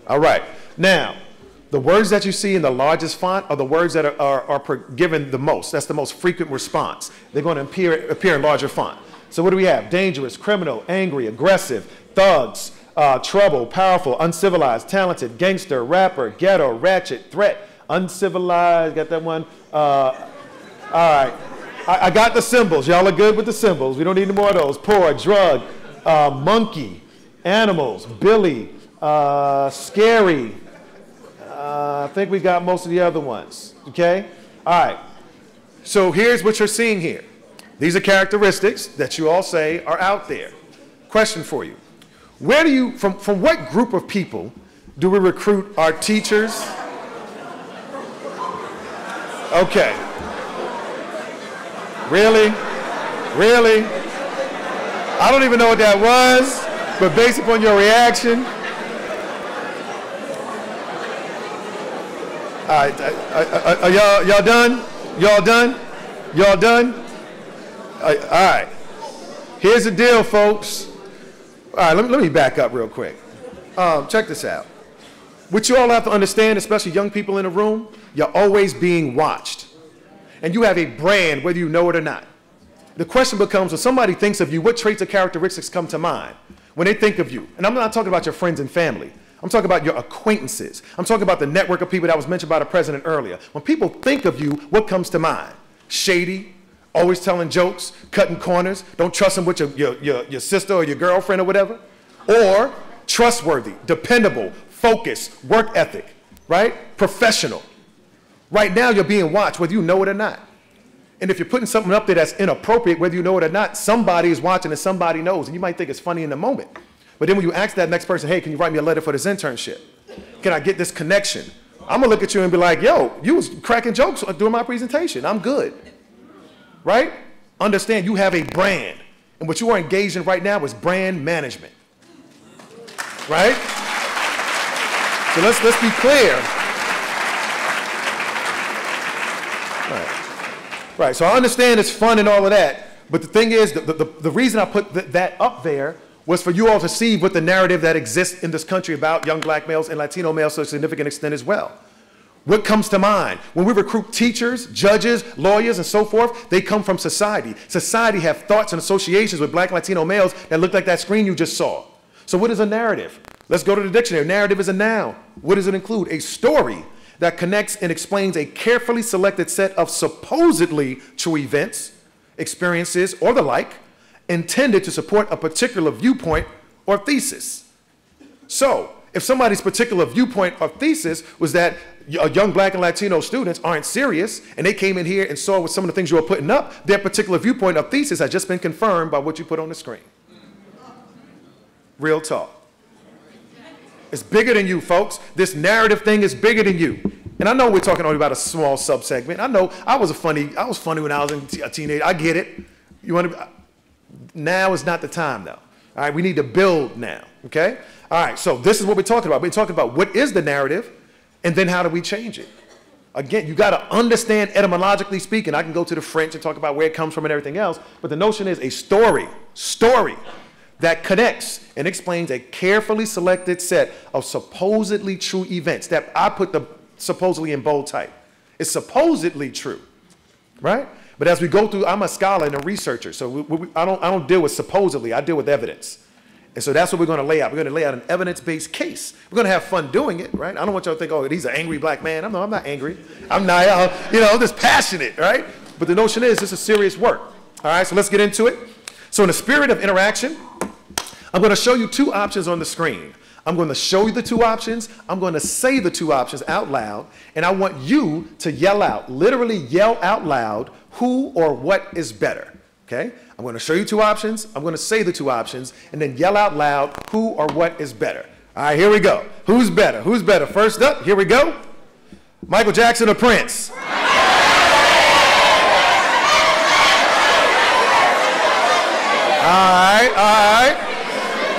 All right. Now, the words that you see in the largest font are the words that are given the most. That's the most frequent response. They're going to appear in larger font. So what do we have? Dangerous, criminal, angry, aggressive, thugs, trouble, powerful, uncivilized, talented, gangster, rapper, ghetto, ratchet, threat, uncivilized. Got that one? All right. I got the symbols. Y'all are good with the symbols. We don't need any more of those. Poor, drug, monkey, animals, Billy, scary. I think we got most of the other ones, okay? All right, so here's what you're seeing here. These are characteristics that you all say are out there. Question for you. From what group of people do we recruit our teachers? Okay. Really? I don't even know what that was, but based upon your reaction, All right, y'all done? Y'all done? Y'all done? All right. Here's the deal, folks. All right, let me back up real quick. Check this out. What you all have to understand, especially young people in the room, you're always being watched. And you have a brand, whether you know it or not. The question becomes, when somebody thinks of you, what traits or characteristics come to mind when they think of you? And I'm not talking about your friends and family. I'm talking about your acquaintances. I'm talking about the network of people that was mentioned by the president earlier. When people think of you, what comes to mind? Shady, always telling jokes, cutting corners, don't trust them with your sister or your girlfriend or whatever. Or trustworthy, dependable, focused, work ethic, right? Professional. Right now you're being watched, whether you know it or not. And if you're putting something up there that's inappropriate, whether you know it or not, somebody is watching and somebody knows. And you might think it's funny in the moment. But then when you ask that next person, hey, can you write me a letter for this internship? Can I get this connection? I'm gonna look at you and be like, yo, you was cracking jokes during my presentation. I'm good, right? Understand you have a brand. And what you are engaged in right now is brand management, right? So let's be clear. Right, so I understand it's fun and all of that, but the thing is, the reason I put that up there was for you all to see what the narrative that exists in this country about young black males and Latino males to a significant extent as well. What comes to mind? When we recruit teachers, judges, lawyers, and so forth, they come from society. Society have thoughts and associations with black and Latino males that look like that screen you just saw. So what is a narrative? Let's go to the dictionary. Narrative is a noun. What does it include? A story that connects and explains a carefully selected set of supposedly true events, experiences, or the like, intended to support a particular viewpoint or thesis. So, if somebody's particular viewpoint or thesis was that young black and Latino students aren't serious, and they came in here and saw what some of the things you were putting up, their particular viewpoint or thesis has just been confirmed by what you put on the screen. Real talk. It's bigger than you, folks. This narrative thing is bigger than you. And I know we're talking only about a small subsegment. I know I was funny when I was a teenager. I get it. You want to? Now is not the time, though. All right, we need to build now. Okay. All right. So this is what we're talking about. We're talking about what is the narrative, and then how do we change it? Again, you got to understand etymologically speaking. I can go to the French and talk about where it comes from and everything else. But the notion is a story that connects and explains a carefully selected set of supposedly true events. That I put the supposedly in bold type. It's supposedly true, right? But as we go through, I'm a scholar and a researcher, so I don't deal with supposedly, I deal with evidence. And so that's what we're going to lay out. We're going to lay out an evidence-based case. We're going to have fun doing it, right? I don't want y'all to think, oh, he's an angry black man. I'm not angry. I'm not, I'm just passionate, right? But the notion is this is serious work. All right, so let's get into it. So in the spirit of interaction, I'm going to show you two options on the screen. I'm going to show you the two options. I'm going to say the two options out loud, and I want you to yell out, literally yell out loud, who or what is better, okay? I'm going to show you two options. I'm going to say the two options, and then yell out loud, who or what is better. All right, here we go. Who's better? Who's better? First up, here we go. Michael Jackson or Prince? All right.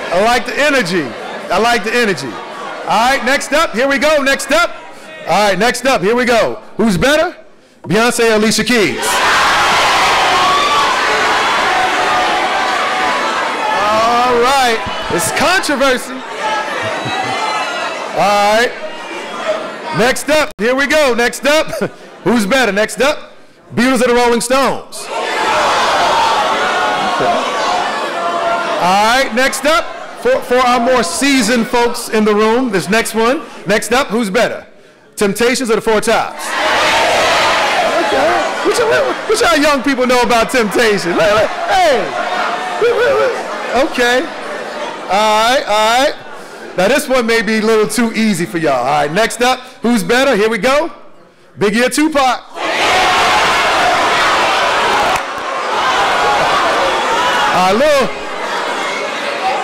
I like the energy. I like the energy. All right, next up, here we go, next up. All right, next up, here we go. Who's better? Beyonce or Alicia Keys? All right, it's controversy. All right, next up, here we go, next up. Who's better? Next up, Beatles or the Rolling Stones? Okay. All right, next up, for our more seasoned folks in the room, this next one. Next up, who's better? Temptations or the Four Tops? Okay. What y'all young people know about Temptations? Hey. Okay. All right. Now this one may be a little too easy for y'all. All right, next up, who's better? Here we go. Biggie or Tupac?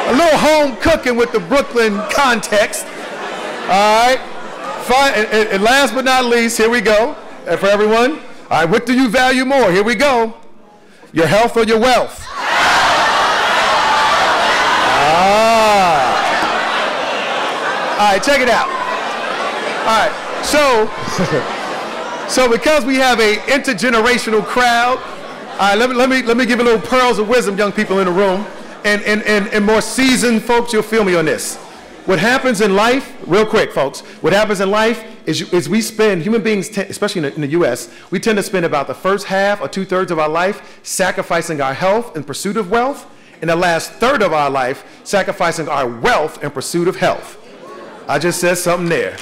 A little home cooking with the Brooklyn context. All right. Fine. And last but not least, here we go. And for everyone. All right, what do you value more? Here we go. Your health or your wealth? All right, check it out. All right. So because we have a intergenerational crowd, all right, let me give you little pearls of wisdom, young people in the room, and more seasoned folks, you'll feel me on this. What happens in life, real quick, folks, what happens in life is we spend, human beings, especially in the U.S., we tend to spend about the first half or 2/3 of our life sacrificing our health in pursuit of wealth, and the last third of our life sacrificing our wealth in pursuit of health. I just said something there.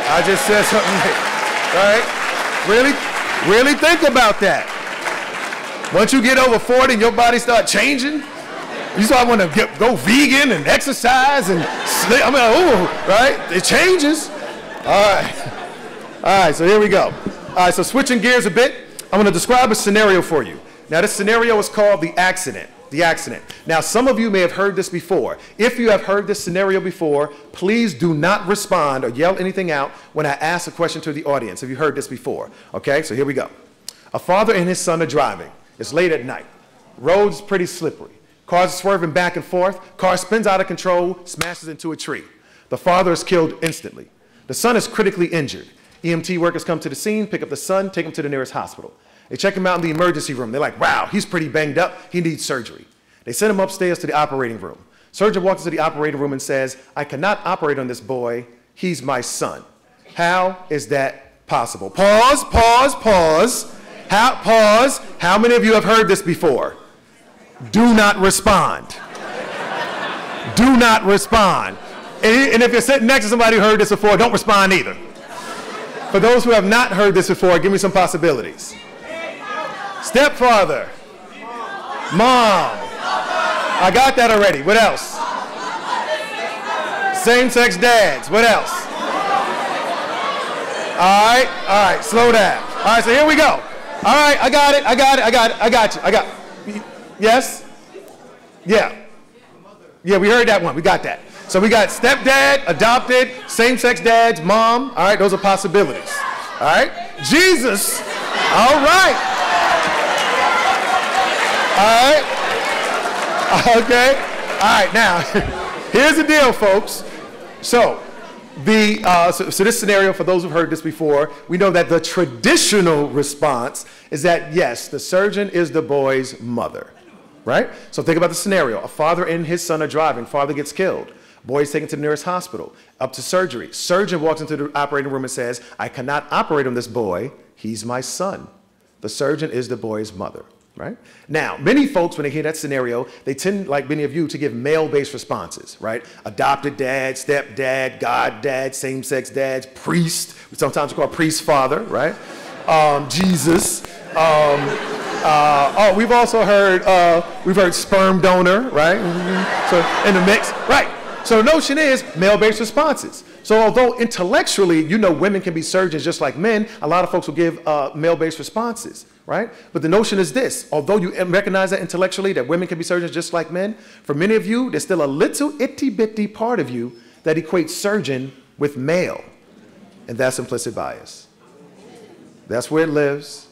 I just said something there. All right? Really think about that. Once you get over 40 and your body starts changing, you start want to go vegan and exercise and sleep. I mean, oh, right? It changes. All right, so here we go. All right, so switching gears a bit, I'm going to describe a scenario for you. Now, this scenario is called the accident. The accident. Now, some of you may have heard this before. If you have heard this scenario before, please do not respond or yell anything out when I ask a question to the audience. Have you heard this before? Okay, so here we go. A father and his son are driving. It's late at night. Road's pretty slippery. Cars swerving back and forth. Car spins out of control, smashes into a tree. The father is killed instantly. The son is critically injured. EMT workers come to the scene, pick up the son, take him to the nearest hospital. They check him out in the emergency room. They're like, wow, he's pretty banged up. He needs surgery. They send him upstairs to the operating room. Surgeon walks into the operating room and says, I cannot operate on this boy. He's my son. How is that possible? Pause, pause, pause. Pause. How many of you have heard this before? Do not respond. Do not respond. And if you're sitting next to somebody who heard this before, don't respond either. For those who have not heard this before, give me some possibilities. Stepfather. Mom. I got that already. What else? Same-sex dads. What else? All right, slow down. All right, so here we go. All right, I got it. I got you. Yes? Yeah. Yeah, we heard that one. We got that. So we got stepdad, adopted, same-sex dads, mom. All right, those are possibilities. All right? Jesus. All right. All right. Okay. All right, now, here's the deal, folks. So this scenario, for those who've heard this before, we know that the traditional response is that, yes, the surgeon is the boy's mother, right? So think about the scenario. A father and his son are driving. Father gets killed. Boy is taken to the nearest hospital, up to surgery. Surgeon walks into the operating room and says, I cannot operate on this boy. He's my son. The surgeon is the boy's mother. Right? Now, many folks, when they hear that scenario, they tend, like many of you, to give male-based responses, right? Adopted dad, stepdad, god dad, same-sex dads, priest, sometimes we call priest father, right? Jesus. We've also heard sperm donor, right? So in the mix, right? So the notion is male-based responses. So although intellectually, you know, women can be surgeons just like men, a lot of folks will give male-based responses, right? But the notion is this: although you recognize that intellectually, that women can be surgeons just like men, for many of you, there's still a little itty-bitty part of you that equates surgeon with male. And that's implicit bias. That's where it lives.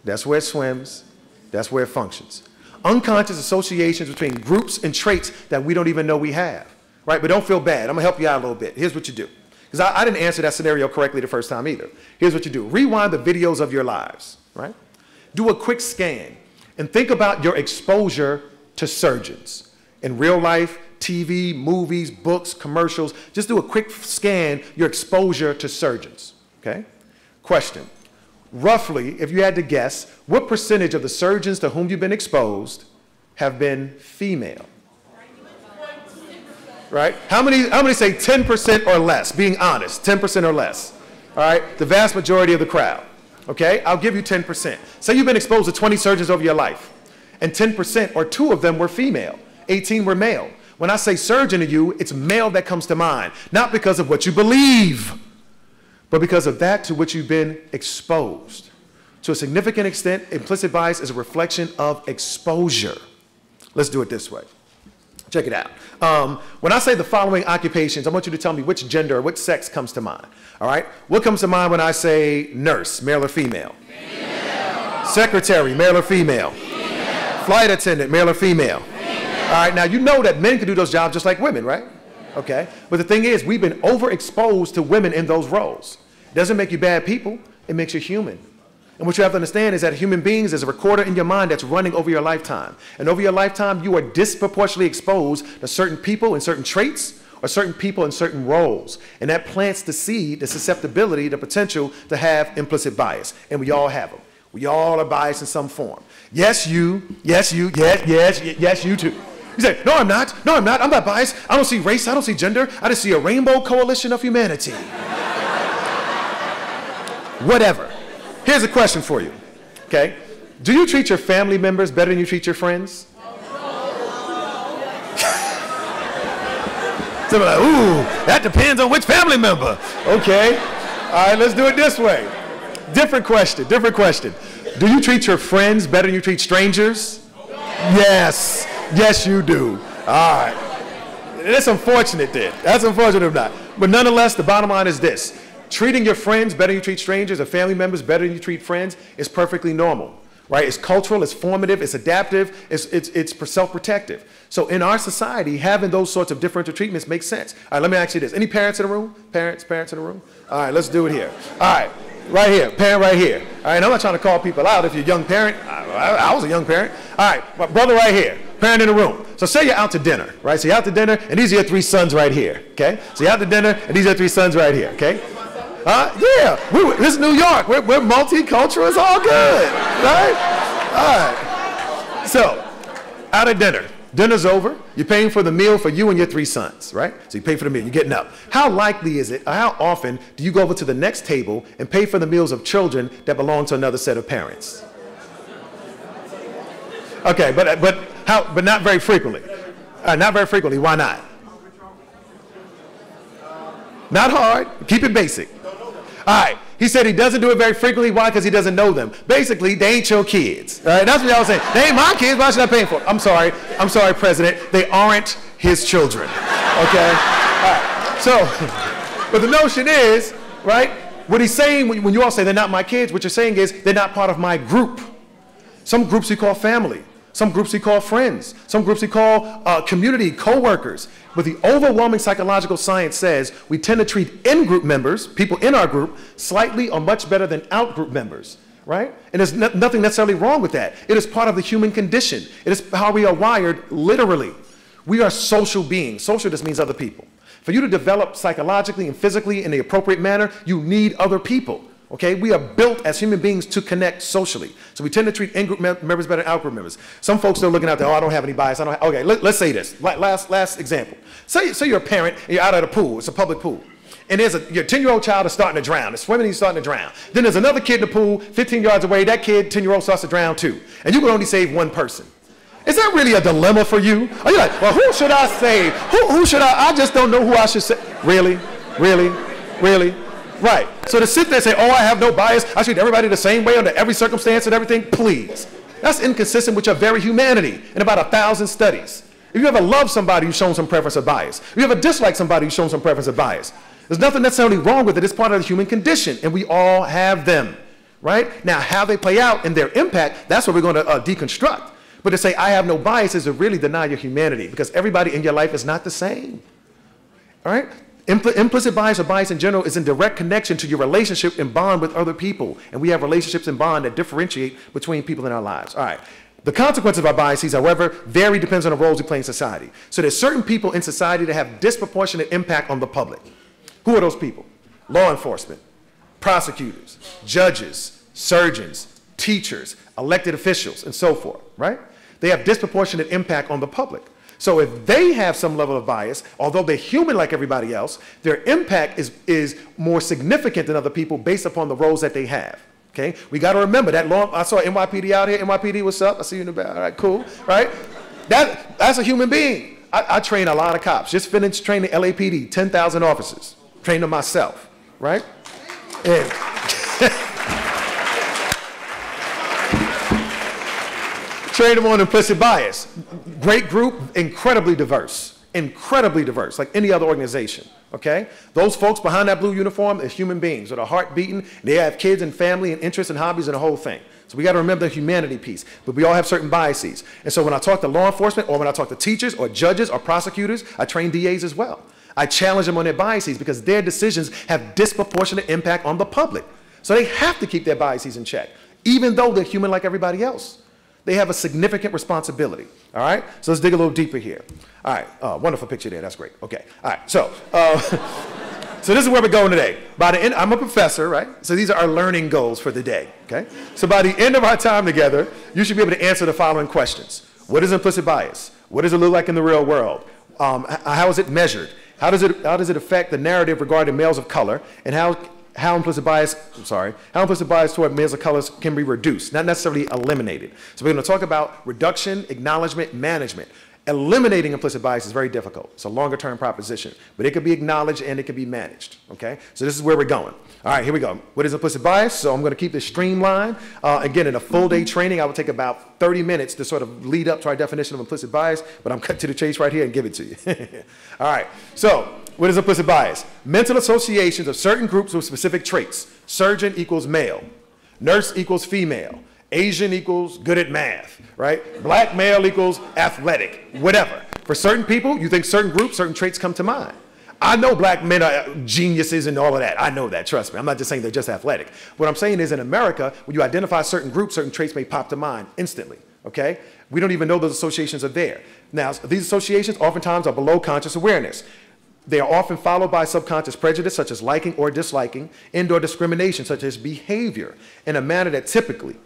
That's where it swims. That's where it functions. Unconscious associations between groups and traits that we don't even know we have. Right, but don't feel bad. I'm gonna help you out a little bit. Here's what you do. Because I didn't answer that scenario correctly the first time either. Here's what you do. Rewind the videos of your lives, right? Do a quick scan and think about your exposure to surgeons. In real life, TV, movies, books, commercials, just do a quick scan, your exposure to surgeons, okay? Question, roughly, if you had to guess, what percentage of the surgeons to whom you've been exposed have been female? Right? How many say 10% or less? Being honest, 10% or less. All right? The vast majority of the crowd. Okay? I'll give you 10%. Say you've been exposed to 20 surgeons over your life, and 10% or 2 of them were female, 18 were male. When I say surgeon to you, it's male that comes to mind, not because of what you believe, but because of that to which you've been exposed. To a significant extent, implicit bias is a reflection of exposure. Let's do it this way. Check it out. When I say the following occupations, I want you to tell me which gender or which sex comes to mind. All right? What comes to mind when I say nurse, male or female? Female. Secretary, male or female? Female. Flight attendant, male or female? Female. All right, now you know that men can do those jobs just like women, right? Okay. But the thing is, we've been overexposed to women in those roles. It doesn't make you bad people. It makes you human. And what you have to understand is that human beings is a recorder in your mind that's running over your lifetime. And over your lifetime, you are disproportionately exposed to certain people and certain traits, or certain people in certain roles. And that plants the seed, the susceptibility, the potential to have implicit bias. And we all have them. We all are biased in some form. Yes, you. Yes, you. Yes, you too. You say, no, I'm not. No, I'm not. I'm not biased. I don't see race. I don't see gender. I just see a rainbow coalition of humanity. Whatever. Here's a question for you, okay? Do you treat your family members better than you treat your friends? So like, ooh, that depends on which family member. Okay, all right, let's do it this way. Different question, different question. Do you treat your friends better than you treat strangers? Yes, yes you do. All right, that's unfortunate then. That's unfortunate or not. But nonetheless, the bottom line is this. Treating your friends better than you treat strangers, or family members better than you treat friends is perfectly normal, right? It's cultural, it's formative, it's adaptive, it's self-protective. So in our society, having those sorts of differential treatments makes sense. All right, let me ask you this. Any parents in the room? Parents in the room? All right, let's do it here. All right, right here, parent right here. All right, I'm not trying to call people out if you're a young parent. I was a young parent. All right, my brother right here, parent in the room. So say you're out to dinner, right? So you're out to dinner, and these are your 3 sons right here, okay? So you're out to dinner, and these are your 3 sons right here, okay? Yeah, this is New York. We're multicultural. It's all good, right? All right. So, out at dinner. Dinner's over. You're paying for the meal for you and your 3 sons, right? So you pay for the meal. You're getting up. How likely is it, or how often do you go over to the next table and pay for the meals of children that belong to another set of parents? Okay, but not very frequently. Not very frequently. Why not? Not hard. Keep it basic. All right. He said he doesn't do it very frequently. Why? Because he doesn't know them. Basically, they ain't your kids. All right. That's what y'all saying. They ain't my kids. Why should I pay for it? I'm sorry. I'm sorry, President. They aren't his children. Okay. All right. So, but the notion is, right? What he's saying when you all say they're not my kids, what you're saying is they're not part of my group. Some groups we call family. Some groups we call friends. Some groups we call community, co-workers. But the overwhelming psychological science says we tend to treat in-group members, people in our group, slightly or much better than out-group members, right? And there's nothing necessarily wrong with that. It is part of the human condition. It is how we are wired literally. We are social beings. Social just means other people. For you to develop psychologically and physically in the appropriate manner, you need other people. Okay, we are built as human beings to connect socially. So we tend to treat in-group members better than out-group members. Some folks are looking out there, oh, I don't have any bias. Okay, let's say this. Last example. Say you're a parent and you're out at a pool. It's a public pool. And there's your 10-year-old child is starting to drown. They're swimming and he's starting to drown. Then there's another kid in the pool, 15 yards away. That kid, 10-year-old, starts to drown too. And you can only save one person. Is that really a dilemma for you? Are you like, well, who should I save? Who should I just don't know who I should save. Really? Really? Really? Right. So to sit there and say, oh, I have no bias, I treat everybody the same way under every circumstance and everything, please. That's inconsistent with your very humanity in about 1,000 studies. If you ever love somebody, you've shown some preference or bias. If you ever dislike somebody, you've shown some preference or bias. There's nothing necessarily wrong with it. It's part of the human condition, and we all have them, right? Now, how they play out and their impact, that's what we're going to deconstruct. But to say, I have no bias is to really deny your humanity, because everybody in your life is not the same, all right? Implicit bias or bias in general is in direct connection to your relationship and bond with other people. And we have relationships and bond that differentiate between people in our lives. All right. The consequences of our biases, however, vary depends on the roles we play in society. So there's certain people in society that have disproportionate impact on the public. Who are those people? Law enforcement, prosecutors, judges, surgeons, teachers, elected officials, and so forth, right? They have disproportionate impact on the public. So if they have some level of bias, although they're human like everybody else, their impact is more significant than other people based upon the roles that they have. Okay? We got to remember that I saw NYPD out here. NYPD, what's up? I see you in the back. All right, cool. Right? That's a human being. I train a lot of cops. Just finished training LAPD, 10,000 officers. Trained them myself. Right? And train them on implicit bias. Great group, incredibly diverse, like any other organization, okay? Those folks behind that blue uniform are human beings with a heart beating. They have kids and family and interests and hobbies and the whole thing. So we got to remember the humanity piece, but we all have certain biases. And so when I talk to law enforcement or when I talk to teachers or judges or prosecutors, I train DAs as well. I challenge them on their biases because their decisions have disproportionate impact on the public. So they have to keep their biases in check, even though they're human like everybody else. They have a significant responsibility, all right? So let's dig a little deeper here. All right, wonderful picture there, that's great. Okay, all right, so, so this is where we're going today. By the end, I'm a professor, right? So these are our learning goals for the day, okay? So by the end of our time together, you should be able to answer the following questions. What is implicit bias? What does it look like in the real world? How is it measured? How does it affect the narrative regarding males of color? And how implicit bias toward males of colors can be reduced, not necessarily eliminated. So we're going to talk about reduction, acknowledgement, management. Eliminating implicit bias is very difficult. It's a longer term proposition, but it could be acknowledged and it can be managed, okay? So this is where we're going. All right, here we go. What is implicit bias? So I'm going to keep this streamlined. Again, in a full day training, I would take about 30 minutes to sort of lead up to our definition of implicit bias, but I'm cut to the chase right here and give it to you. All right, so what is implicit bias? Mental associations of certain groups with specific traits. Surgeon equals male. Nurse equals female. Asian equals good at math, right? Black male equals athletic, whatever. For certain people, you think certain groups, certain traits come to mind. I know black men are geniuses and all of that. I know that, trust me. I'm not just saying they're just athletic. What I'm saying is in America, when you identify certain groups, certain traits may pop to mind instantly, okay? We don't even know those associations are there. Now, these associations oftentimes are below conscious awareness. They are often followed by subconscious prejudice, such as liking or disliking, and/or discrimination, such as behavior, in a manner that typically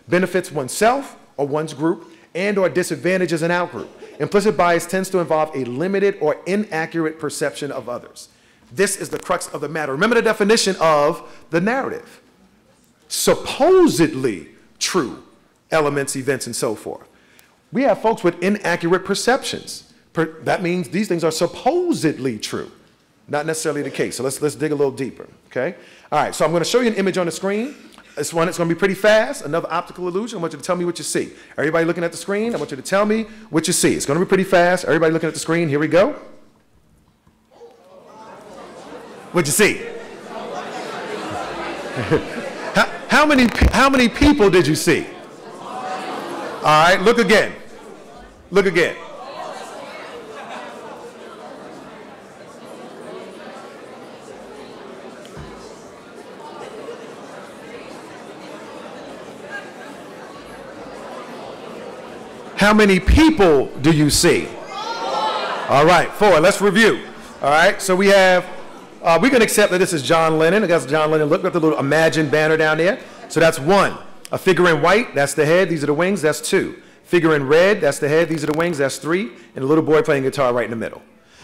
benefits oneself or one's group and/or disadvantages an outgroup. Implicit bias tends to involve a limited or inaccurate perception of others. This is the crux of the matter. Remember the definition of the narrative. Supposedly true elements, events, and so forth. We have folks with inaccurate perceptions. That means these things are supposedly true, not necessarily the case. So let's dig a little deeper, okay? All right, so I'm going to show you an image on the screen. This one, it's going to be pretty fast. Another optical illusion. I want you to tell me what you see. Everybody looking at the screen, I want you to tell me what you see. It's going to be pretty fast. Everybody looking at the screen, here we go. What'd you see? How many people did you see? All right, look again. Look again. How many people do you see? All right, 4. Let's review. All right, so we have, we can accept that this is John Lennon. I guess John Lennon, look at the little Imagine banner down there. So that's 1. A figure in white, that's the head, these are the wings, that's 2. Figure in red, that's the head, these are the wings, that's 3. And a little boy playing guitar right in the middle.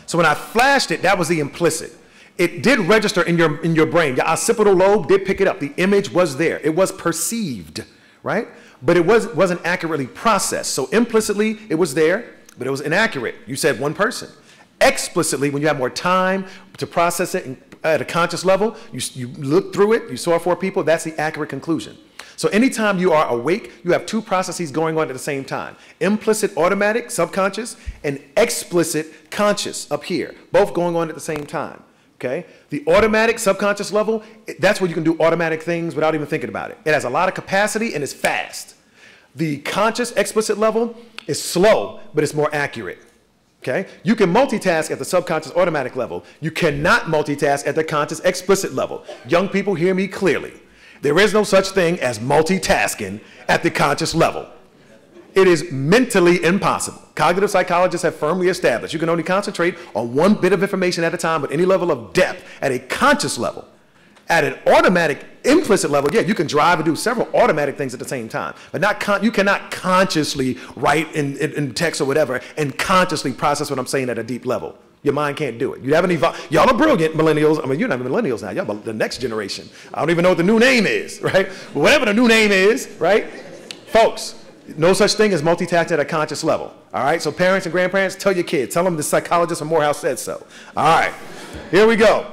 So when I flashed it, that was the implicit. It did register in your brain. Your occipital lobe did pick it up. The image was there. It was perceived, right? But it wasn't accurately processed. So implicitly, it was there, but it was inaccurate. You said one person. Explicitly, when you have more time to process it at a conscious level, you look through it, you saw 4 people, that's the accurate conclusion. So anytime you are awake, you have 2 processes going on at the same time. Implicit automatic, subconscious, and explicit conscious up here, both going on at the same time. Okay? The automatic subconscious level, that's where you can do automatic things without even thinking about it. It has a lot of capacity and it's fast. The conscious explicit level is slow, but it's more accurate. Okay? You can multitask at the subconscious automatic level. You cannot multitask at the conscious explicit level. Young people, hear me clearly. There is no such thing as multitasking at the conscious level. It is mentally impossible. Cognitive psychologists have firmly established you can only concentrate on one bit of information at a time with any level of depth at a conscious level. At an automatic, implicit level, yeah, you can drive and do several automatic things at the same time, but you cannot consciously write in text or whatever and consciously process what I'm saying at a deep level. Your mind can't do it. You haven't evolved. Y'all are brilliant millennials. I mean, you're not millennials now. Y'all the next generation. I don't even know what the new name is, right? But whatever the new name is, right? Folks, no such thing as multitasking at a conscious level. All right? So parents and grandparents, tell your kids. Tell them the psychologist from Morehouse said so. All right. Here we go.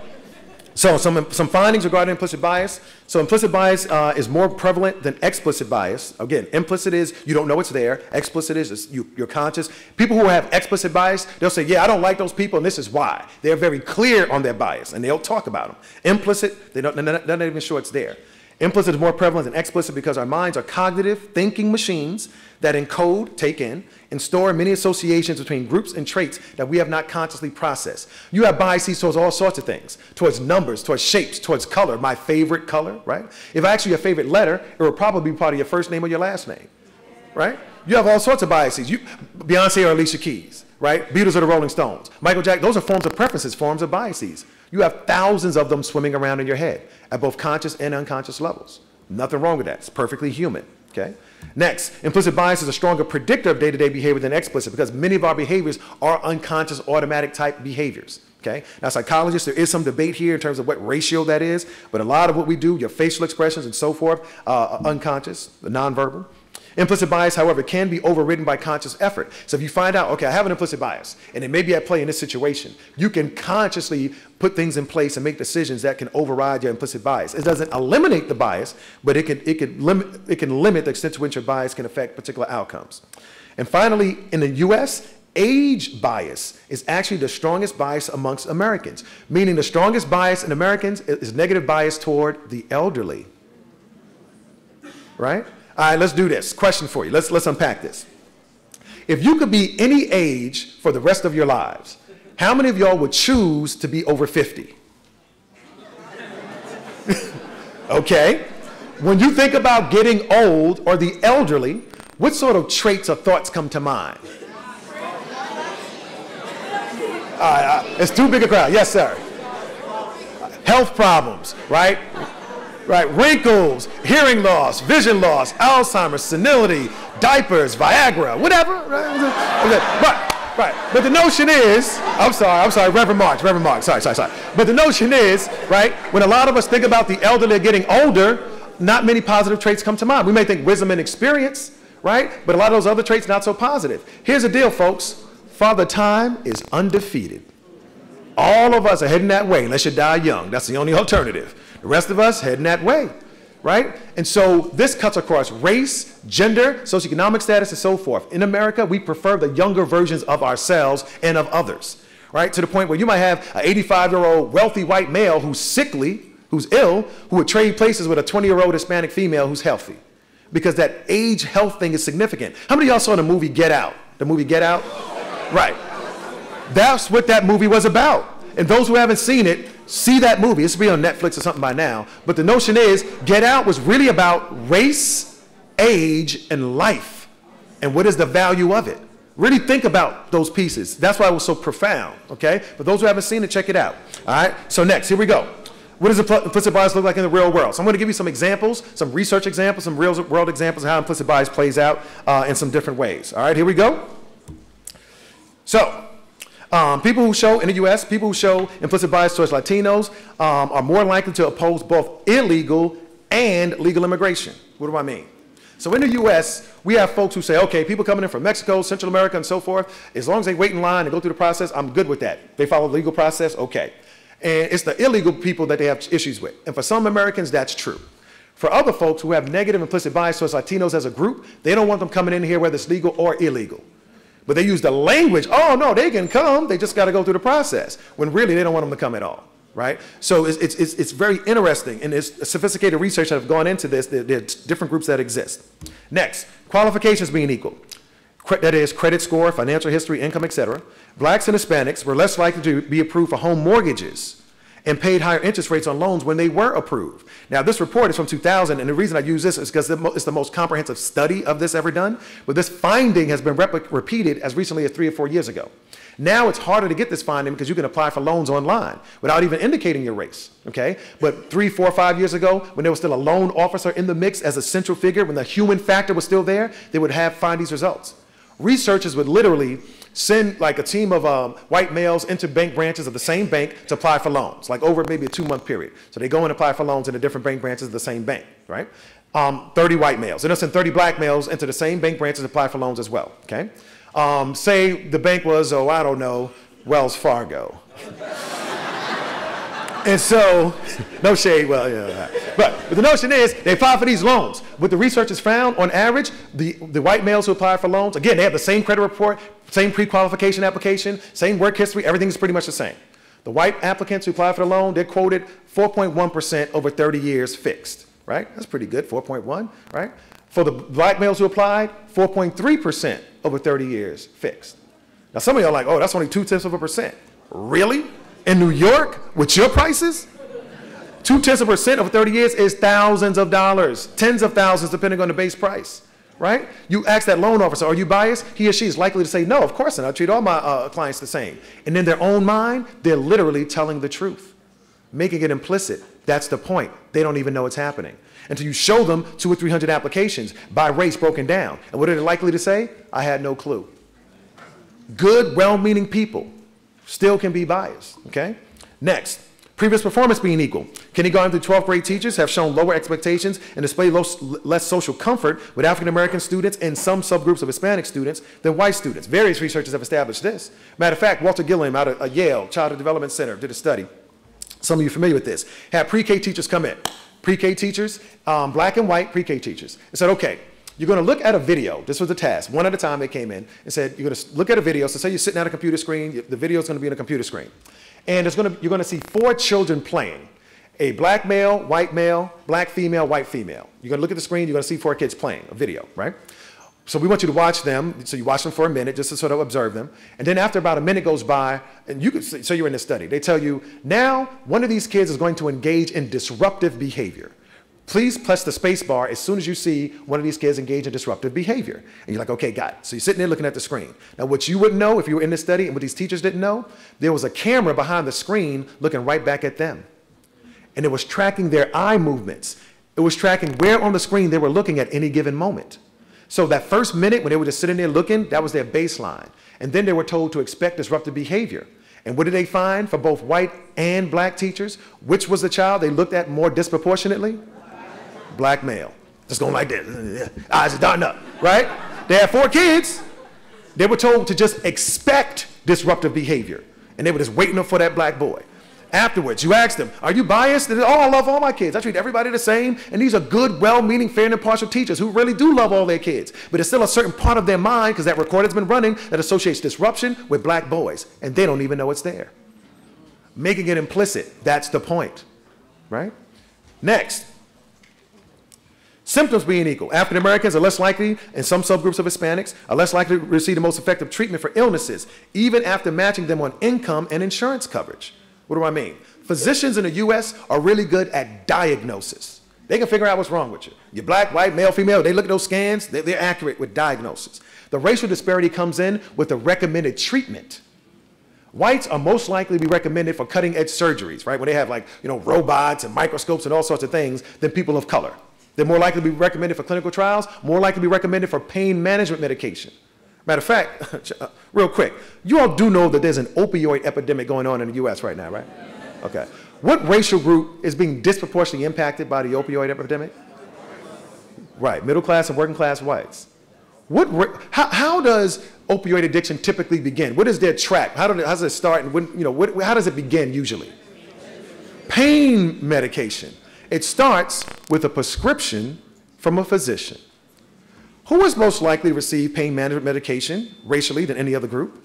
So some findings regarding implicit bias. So implicit bias is more prevalent than explicit bias. Again, implicit is you don't know it's there. Explicit is you're conscious. People who have explicit bias, they'll say, yeah, I don't like those people, and this is why. They're very clear on their bias, and they'll talk about them. Implicit, they're not even sure it's there. Implicit is more prevalent than explicit because our minds are cognitive thinking machines that encode, take in, and store many associations between groups and traits that we have not consciously processed. You have biases towards all sorts of things, towards numbers, towards shapes, towards color, my favorite color, right? If I ask you your favorite letter, it will probably be part of your first name or your last name, right? You have all sorts of biases. Beyonce or Alicia Keys, right? Beatles or the Rolling Stones. Michael Jackson, those are forms of preferences, forms of biases. You have thousands of them swimming around in your head at both conscious and unconscious levels. Nothing wrong with that. It's perfectly human, okay? Next, implicit bias is a stronger predictor of day-to-day behavior than explicit because many of our behaviors are unconscious, automatic type behaviors, okay? Now, psychologists, there is some debate here in terms of what ratio that is, but a lot of what we do, your facial expressions and so forth, are unconscious, nonverbal. Implicit bias, however, can be overridden by conscious effort. So if you find out, okay, I have an implicit bias, and it may be at play in this situation, you can consciously put things in place and make decisions that can override your implicit bias. It doesn't eliminate the bias, but it can limit the extent to which your bias can affect particular outcomes. And finally, in the US, age bias is actually the strongest bias amongst Americans, meaning the strongest bias in Americans is negative bias toward the elderly, right? All right, let's do this. Question for you. Let's unpack this. If you could be any age for the rest of your lives, how many of y'all would choose to be over 50? Okay. When you think about getting old or the elderly, what sort of traits or thoughts come to mind? It's too big a crowd. Yes, sir. Health problems, right? Right, wrinkles, hearing loss, vision loss, Alzheimer's, senility, diapers, Viagra, whatever. Right. But the notion is, I'm sorry, Reverend Mark, sorry. But the notion is, right, when a lot of us think about the elderly getting older, not many positive traits come to mind. We may think wisdom and experience, right? But a lot of those other traits not so positive. Here's the deal, folks. Father Time is undefeated. All of us are heading that way unless you die young. That's the only alternative. The rest of us heading that way, right? And so this cuts across race, gender, socioeconomic status, and so forth. In America, we prefer the younger versions of ourselves and of others, right? To the point where you might have an 85-year-old wealthy white male who's sickly, who's ill, who would trade places with a 20-year-old Hispanic female who's healthy. Because that age health thing is significant. How many of y'all saw the movie Get Out? The movie Get Out? Right. That's what that movie was about. And those who haven't seen it, see that movie. It's be on Netflix or something by now. But the notion is, Get Out was really about race, age, and life. And what is the value of it? Really think about those pieces. That's why it was so profound, okay? For those who haven't seen it, check it out. All right, so next, here we go. What does implicit bias look like in the real world? So I'm going to give you some examples, some research examples, some real world examples of how implicit bias plays out in some different ways. All right, here we go. So, people who show, in the US, people who show implicit bias towards Latinos are more likely to oppose both illegal and legal immigration. What do I mean? So in the US, we have folks who say, okay, people coming in from Mexico, Central America, and so forth, as long as they wait in line and go through the process, I'm good with that. They follow the legal process, okay. And it's the illegal people that they have issues with. And for some Americans, that's true. For other folks who have negative implicit bias towards Latinos as a group, they don't want them coming in here whether it's legal or illegal. But they use the language, oh no, they can come, they just got to go through the process, when really they don't want them to come at all, right? So it's very interesting, and there's sophisticated research that have gone into this. There's different groups that exist. Next, qualifications being equal. That is credit score, financial history, income, etc. Blacks and Hispanics were less likely to be approved for home mortgages and paid higher interest rates on loans when they were approved. Now, this report is from 2000, and the reason I use this is because it's the most comprehensive study of this ever done, but this finding has been repeated as recently as 3 or 4 years ago. Now it's harder to get this finding because you can apply for loans online without even indicating your race, okay? But 3, 4, 5 years ago, when there was still a loan officer in the mix as a central figure, when the human factor was still there, they would find these results. Researchers would literally send like a team of white males into bank branches of the same bank to apply for loans, like over maybe a 2-month period. So they go and apply for loans in the different bank branches of the same bank, right? 30 white males. Then they'll send 30 black males into the same bank branches to apply for loans as well, okay? Say the bank was, oh, I don't know, Wells Fargo. And so, no shade, well, yeah. But the notion is, they apply for these loans. What the researchers found, on average, the white males who apply for loans, again, they have the same credit report, same pre-qualification application, same work history, everything is pretty much the same. The white applicants who apply for the loan, they're quoted 4.1% over 30 years fixed. right? That's pretty good, 4.1, right? For the black males who applied, 4.3% over 30 years fixed. Now some of y'all are like, oh, that's only 0.2%. Really? In New York, with your prices? 0.2% over 30 years is thousands of dollars, tens of thousands depending on the base price, right? You ask that loan officer, are you biased? He or she is likely to say, no, of course not. I treat all my clients the same. And in their own mind, they're literally telling the truth, making it implicit. That's the point. They don't even know it's happening. Until you show them 200 or 300 applications by race broken down. And what are they likely to say? I had no clue. Good, well-meaning people still can be biased, okay? Next, previous performance being equal. Kindergarten through 12th grade teachers have shown lower expectations and display less social comfort with African-American students and some subgroups of Hispanic students than white students. Various researchers have established this. Matter of fact, Walter Gilliam out of Yale Child Development Center did a study. Some of you are familiar with this. Had pre-K teachers come in. Pre-K teachers, black and white pre-K teachers, and said, okay, you're going to look at a video. This was the task. One at a time they came in and said, you're going to look at a video. So say you're sitting at a computer screen. The video is going to be on a computer screen. And you're going to see 4 children playing. A black male, black female, white female. You're going to look at the screen. You're going to see 4 kids playing a video, right? So we want you to watch them. So you watch them for a minute just to sort of observe them. And then after about a minute goes by, and you can see, so you're in this study. They tell you, now one of these kids is going to engage in disruptive behavior. Please press the space bar as soon as you see one of these kids engage in disruptive behavior. And you're like, okay, got it. So you're sitting there looking at the screen. Now what you wouldn't know if you were in this study and what these teachers didn't know, there was a camera behind the screen looking right back at them. And it was tracking their eye movements. It was tracking where on the screen they were looking at any given moment. So that first minute when they were just sitting there looking, that was their baseline. And then they were told to expect disruptive behavior. And what did they find for both white and black teachers? Which was the child they looked at more disproportionately? Black male. Just going like this. Eyes are darting up, right? They had 4 kids. They were told to just expect disruptive behavior. And they were just waiting for that black boy. Afterwards, you ask them, are you biased? They said, oh, I love all my kids. I treat everybody the same. And these are good, well-meaning, fair and impartial teachers who really do love all their kids. But there's still a certain part of their mind, because that recording's been running, that associates disruption with black boys. And they don't even know it's there. Making it implicit. That's the point, right? Next. Symptoms being equal. African Americans are less likely, and some subgroups of Hispanics are less likely to receive the most effective treatment for illnesses, even after matching them on income and insurance coverage. What do I mean? Physicians in the US are really good at diagnosis. They can figure out what's wrong with you. You're black, white, male, female, they look at those scans, they're accurate with diagnosis. The racial disparity comes in with the recommended treatment. Whites are most likely to be recommended for cutting edge surgeries, right? When they have like, robots and microscopes and all sorts of things than people of color. They're more likely to be recommended for clinical trials, more likely to be recommended for pain management medication. Matter of fact, real quick, you all do know that there's an opioid epidemic going on in the US right now, right? Okay. What racial group is being disproportionately impacted by the opioid epidemic? Right, middle class and working class whites. How does opioid addiction typically begin? What is their track? How does it start and when, how does it begin usually? Pain medication. It starts with a prescription from a physician. Who is most likely to receive pain management medication racially than any other group?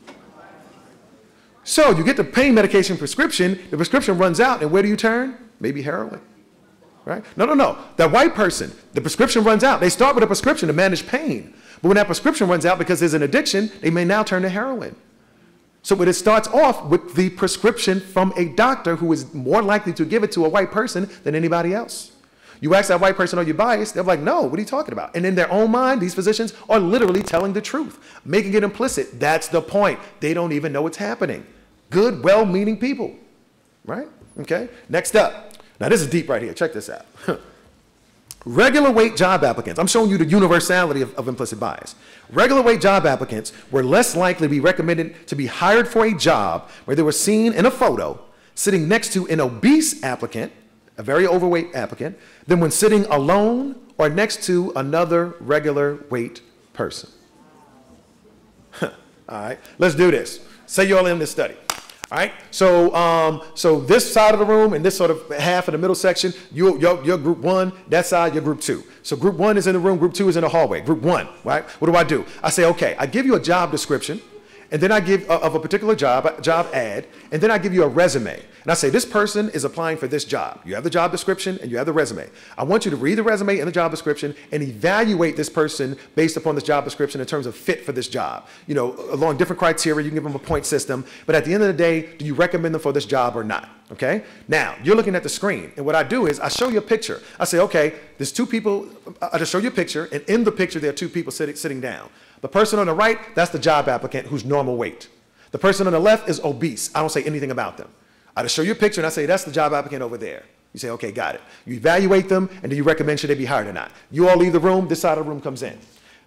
So you get the pain medication prescription, the prescription runs out, and where do you turn? Maybe heroin, right? No. That white person, the prescription runs out. They start with a prescription to manage pain. But when that prescription runs out because there's an addiction, they may now turn to heroin. So it starts off with the prescription from a doctor who is more likely to give it to a white person than anybody else. You ask that white person, are you biased? They're like, no, what are you talking about? And in their own mind, these physicians are literally telling the truth, making it implicit. That's the point. They don't even know what's happening. Good, well-meaning people, right? Okay, next up. Now this is deep right here. Check this out. Regular weight job applicants. I'm showing you the universality of implicit bias. Regular weight job applicants were less likely to be recommended to be hired for a job where they were seen in a photo sitting next to an obese applicant, a very overweight applicant, than when sitting alone or next to another regular weight person. All right, let's do this. Say you're all in this study. All right, so this side of the room and this sort of half of the middle section, you're group 1, that side, you're group 2. So group 1 is in the room, group 2 is in the hallway. Group 1, right? What do? I say, okay, I give you a job description, and then I give of a particular job ad, and then I give you a resume. And I say, this person is applying for this job. You have the job description and you have the resume. I want you to read the resume and the job description and evaluate this person based upon this job description in terms of fit for this job. You know, along different criteria, you can give them a point system, but at the end of the day, do you recommend them for this job or not? Okay? Now, you're looking at the screen, and what I do is I show you a picture. I say, okay, there's two people, I just show you a picture, and in the picture there are two people sitting down. The person on the right, that's the job applicant who's normal weight. The person on the left is obese. I don't say anything about them. I just show you a picture and I say, that's the job applicant over there. You say, okay, got it. You evaluate them and then you recommend should they be hired or not. You all leave the room, this side of the room comes in.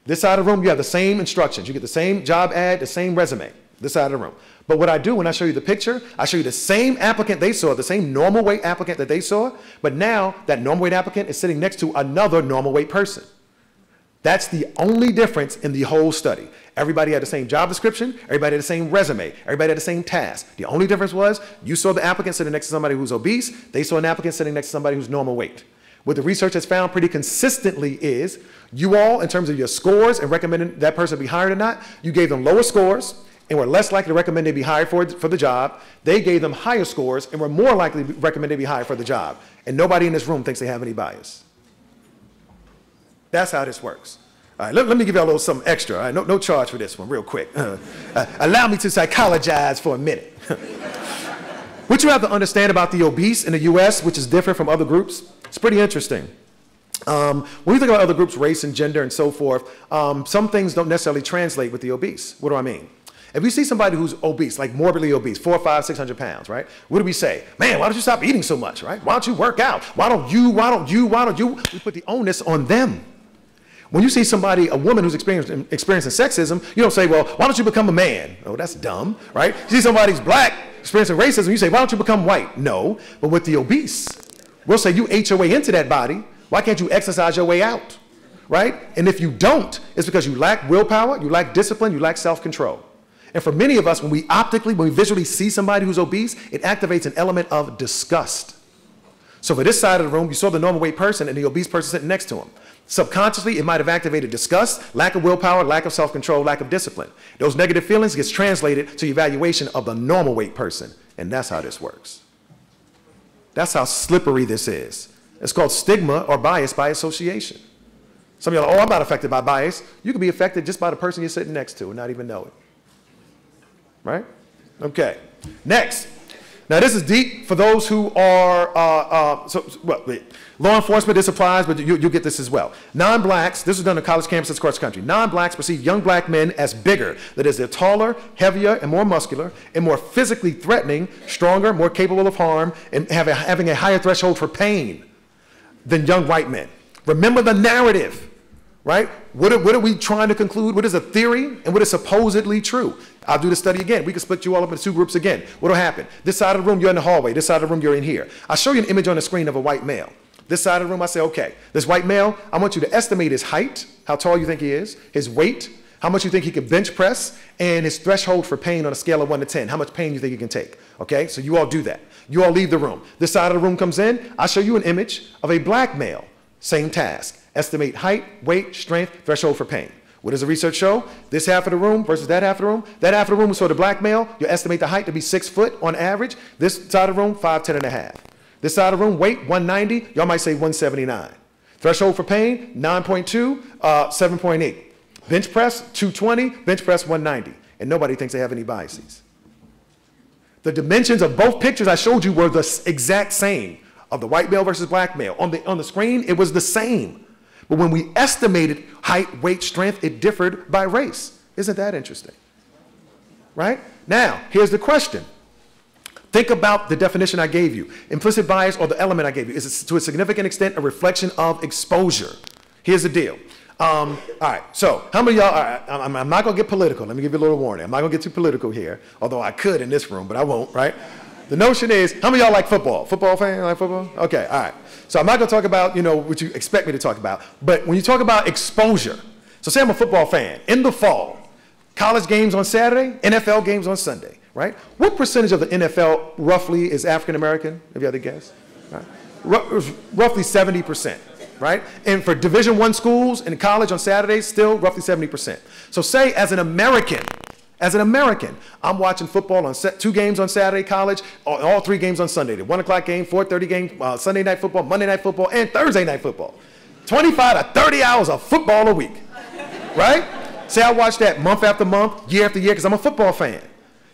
This side of the room, you have the same instructions. You get the same job ad, the same resume, this side of the room. But what I do when I show you the picture, I show you the same applicant they saw, the same normal weight applicant that they saw, but now that normal weight applicant is sitting next to another normal weight person. That's the only difference in the whole study. Everybody had the same job description, everybody had the same resume, everybody had the same task. The only difference was you saw the applicant sitting next to somebody who's obese, they saw an applicant sitting next to somebody who's normal weight. What the research has found pretty consistently is you all, in terms of your scores and recommending that person be hired or not, you gave them lower scores and were less likely to recommend they be hired for the job. They gave them higher scores and were more likely to recommend they be hired for the job. And nobody in this room thinks they have any bias. That's how this works. All right, let me give you a little something extra. All right, no charge for this one, real quick. Allow me to psychologize for a minute. What you have to understand about the obese in the US, which is different from other groups, it's pretty interesting. When you think about other groups, race and gender and so forth, some things don't necessarily translate with the obese. What do I mean? If we see somebody who's obese, like morbidly obese, 400, 500, 600 pounds, right? What do we say? Man, why don't you stop eating so much, right? Why don't you work out? Why don't you? We put the onus on them. When you see somebody, a woman who's experiencing sexism, you don't say, well, why don't you become a man? Oh, that's dumb, right? You see somebody who's black experiencing racism, you say, why don't you become white? No, but with the obese, we'll say you ate your way into that body. Why can't you exercise your way out, right? And if you don't, it's because you lack willpower, you lack discipline, you lack self-control. And for many of us, when we visually see somebody who's obese, it activates an element of disgust. So for this side of the room, you saw the normal weight person and the obese person sitting next to him. Subconsciously, it might have activated disgust, lack of willpower, lack of self-control, lack of discipline. Those negative feelings gets translated to evaluation of the normal weight person, and that's how this works. That's how slippery this is. It's called stigma or bias by association. Some of y'all are, oh, I'm not affected by bias. You can be affected just by the person you're sitting next to and not even know it. Right? Okay. Next. Now, this is deep for those who are, law enforcement, this applies, but you'll get this as well. Non-blacks, this was done on college campuses across the country. Non-blacks perceive young black men as bigger. That is, they're taller, heavier, and more muscular, and more physically threatening, stronger, more capable of harm, and having a higher threshold for pain than young white men. Remember the narrative, right? What are we trying to conclude? What is a theory and what is supposedly true? I'll do the study again. We can split you all up into two groups again. What will happen? This side of the room, you're in the hallway. This side of the room, you're in here. I'll show you an image on the screen of a white male. This side of the room, I say, okay, this white male, I want you to estimate his height, how tall you think he is, his weight, how much you think he can bench press, and his threshold for pain on a scale of 1 to 10, how much pain you think he can take. Okay, so you all do that. You all leave the room. This side of the room comes in. I'll show you an image of a black male. Same task. Estimate height, weight, strength, threshold for pain. What does the research show? This half of the room versus that half of the room. That half of the room is for the black male. You estimate the height to be 6 foot on average. This side of the room, 5'10" and a half. This side of the room, weight, 190. Y'all might say 179. Threshold for pain, 9.2, 7.8. Bench press, 220. Bench press, 190. And nobody thinks they have any biases. The dimensions of both pictures I showed you were the exact same of the white male versus black male. On the screen, it was the same. But when we estimated height, weight, strength, it differed by race. Isn't that interesting? Right? Now, here's the question. Think about the definition I gave you. Implicit bias, or the element I gave you, is to a significant extent a reflection of exposure. Here's the deal. All right, so how many of y'all, all right, I'm not going to get political. Let me give you a little warning. I'm not going to get too political here, although I could in this room, but I won't, right? The notion is, how many of y'all like football? Football fan, like football? Okay, all right. So I'm not going to talk about, what you expect me to talk about. But when you talk about exposure, so say I'm a football fan. In the fall, college games on Saturday, NFL games on Sunday, right? What percentage of the NFL roughly is African-American? Have you had a guess? Right. Roughly 70%, right? And for Division I schools in college on Saturdays, still roughly 70%. So say as an American, As an American, I'm watching football on 2 games on Saturday college, all 3 games on Sunday. The 1 o'clock game, 4:30 game, Sunday night football, Monday night football, and Thursday night football. 25 to 30 hours of football a week, right? Say I watch that month after month, year after year, because I'm a football fan.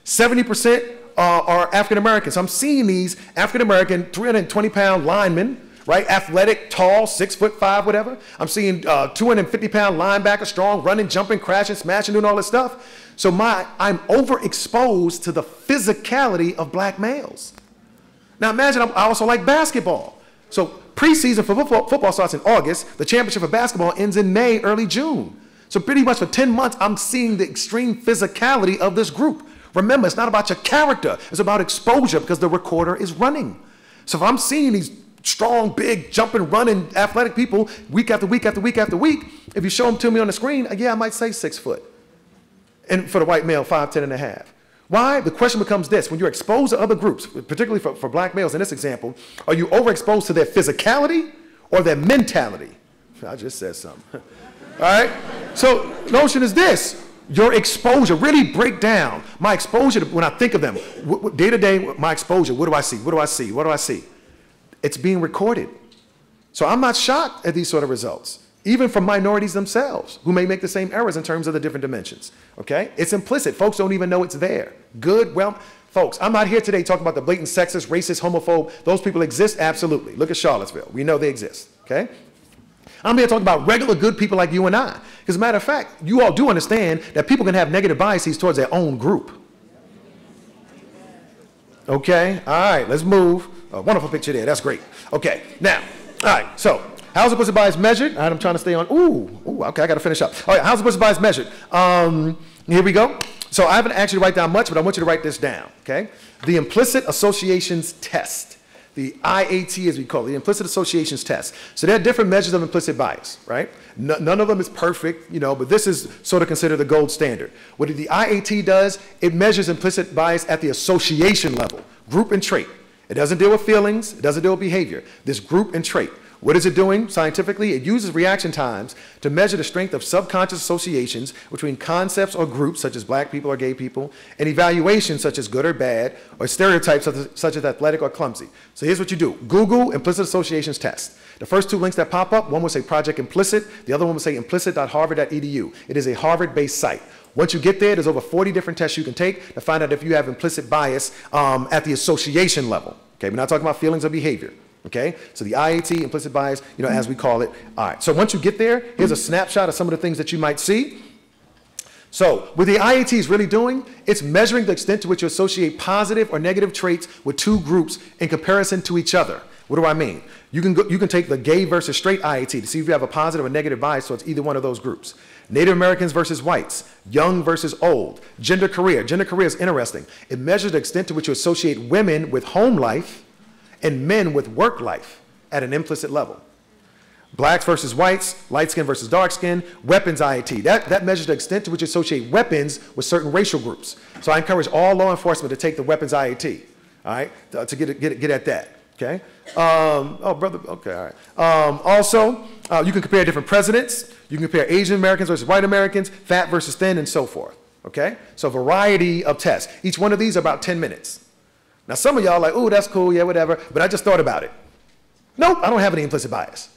70% are African Americans. So I'm seeing these African American 320-pound linemen, right? Athletic, tall, 6'5", whatever. I'm seeing 250-pound linebacker, strong, running, jumping, crashing, smashing, doing all this stuff. So I'm overexposed to the physicality of black males. Now imagine I also like basketball. So preseason for football starts in August. The championship for basketball ends in May, early June. So pretty much for 10 months, I'm seeing the extreme physicality of this group. Remember, it's not about your character. It's about exposure because the recorder is running. So if I'm seeing these strong, big, jumping, running, athletic people week after week after week after week, if you show them to me on the screen, yeah, I might say 6 foot. And for the white male, 5'10" and a half. Why? The question becomes this. When you're exposed to other groups, particularly for black males in this example, are you overexposed to their physicality or their mentality? I just said something. All right? So the notion is this. Your exposure, really break down my exposure when I think of them. Day to day, my exposure, what do I see? What do I see? What do I see? It's being recorded. So I'm not shocked at these sort of results, even from minorities themselves, who may make the same errors in terms of the different dimensions, okay? It's implicit. Folks don't even know it's there. Good, well, folks, I'm not here today talking about the blatant sexist, racist, homophobe. Those people exist, absolutely. Look at Charlottesville. We know they exist, okay? I'm here talking about regular good people like you and I. Because as a matter of fact, you all do understand that people can have negative biases towards their own group. Okay, all right, let's move. A wonderful picture there, that's great. Okay, now, all right, so how's implicit bias measured? All right, I'm trying to stay on, okay, I gotta finish up. All right, how's implicit bias measured? Here we go. So I haven't actually write down much, but I want you to write this down, okay? The implicit associations test. The IAT, as we call it, the implicit associations test. So there are different measures of implicit bias, right? None of them is perfect, you know, but this is sort of considered the gold standard. What the IAT does, it measures implicit bias at the association level, group and trait. It doesn't deal with feelings, it doesn't deal with behavior. This group and trait. What is it doing scientifically? It uses reaction times to measure the strength of subconscious associations between concepts or groups, such as black people or gay people, and evaluations such as good or bad, or stereotypes such as athletic or clumsy. So here's what you do. Google implicit associations test. The first 2 links that pop up, one will say Project Implicit, the other one will say implicit.harvard.edu. It is a Harvard-based site. Once you get there, there's over 40 different tests you can take to find out if you have implicit bias at the association level. Okay, we're not talking about feelings or behavior. Okay, so the IAT, implicit bias, you know, as we call it. All right, so once you get there, here's a snapshot of some of the things that you might see. So what the IAT is really doing, it's measuring the extent to which you associate positive or negative traits with 2 groups in comparison to each other. What do I mean? You can take the gay versus straight IAT to see if you have a positive or negative bias towards either one of those groups. Native Americans versus whites, young versus old, gender career. Gender career is interesting. It measures the extent to which you associate women with home life and men with work life at an implicit level. Blacks versus whites, light skin versus dark skin, weapons IAT. That measures the extent to which you associate weapons with certain racial groups. So I encourage all law enforcement to take the weapons IAT, all right, to get at that, okay? Oh, brother, okay, all right. Also, you can compare different presidents. You can compare Asian Americans versus white Americans, fat versus thin, and so forth, okay? So a variety of tests. Each one of these are about 10 minutes. Now, some of y'all are like, oh, that's cool, yeah, whatever, but I just thought about it. Nope, I don't have any implicit bias.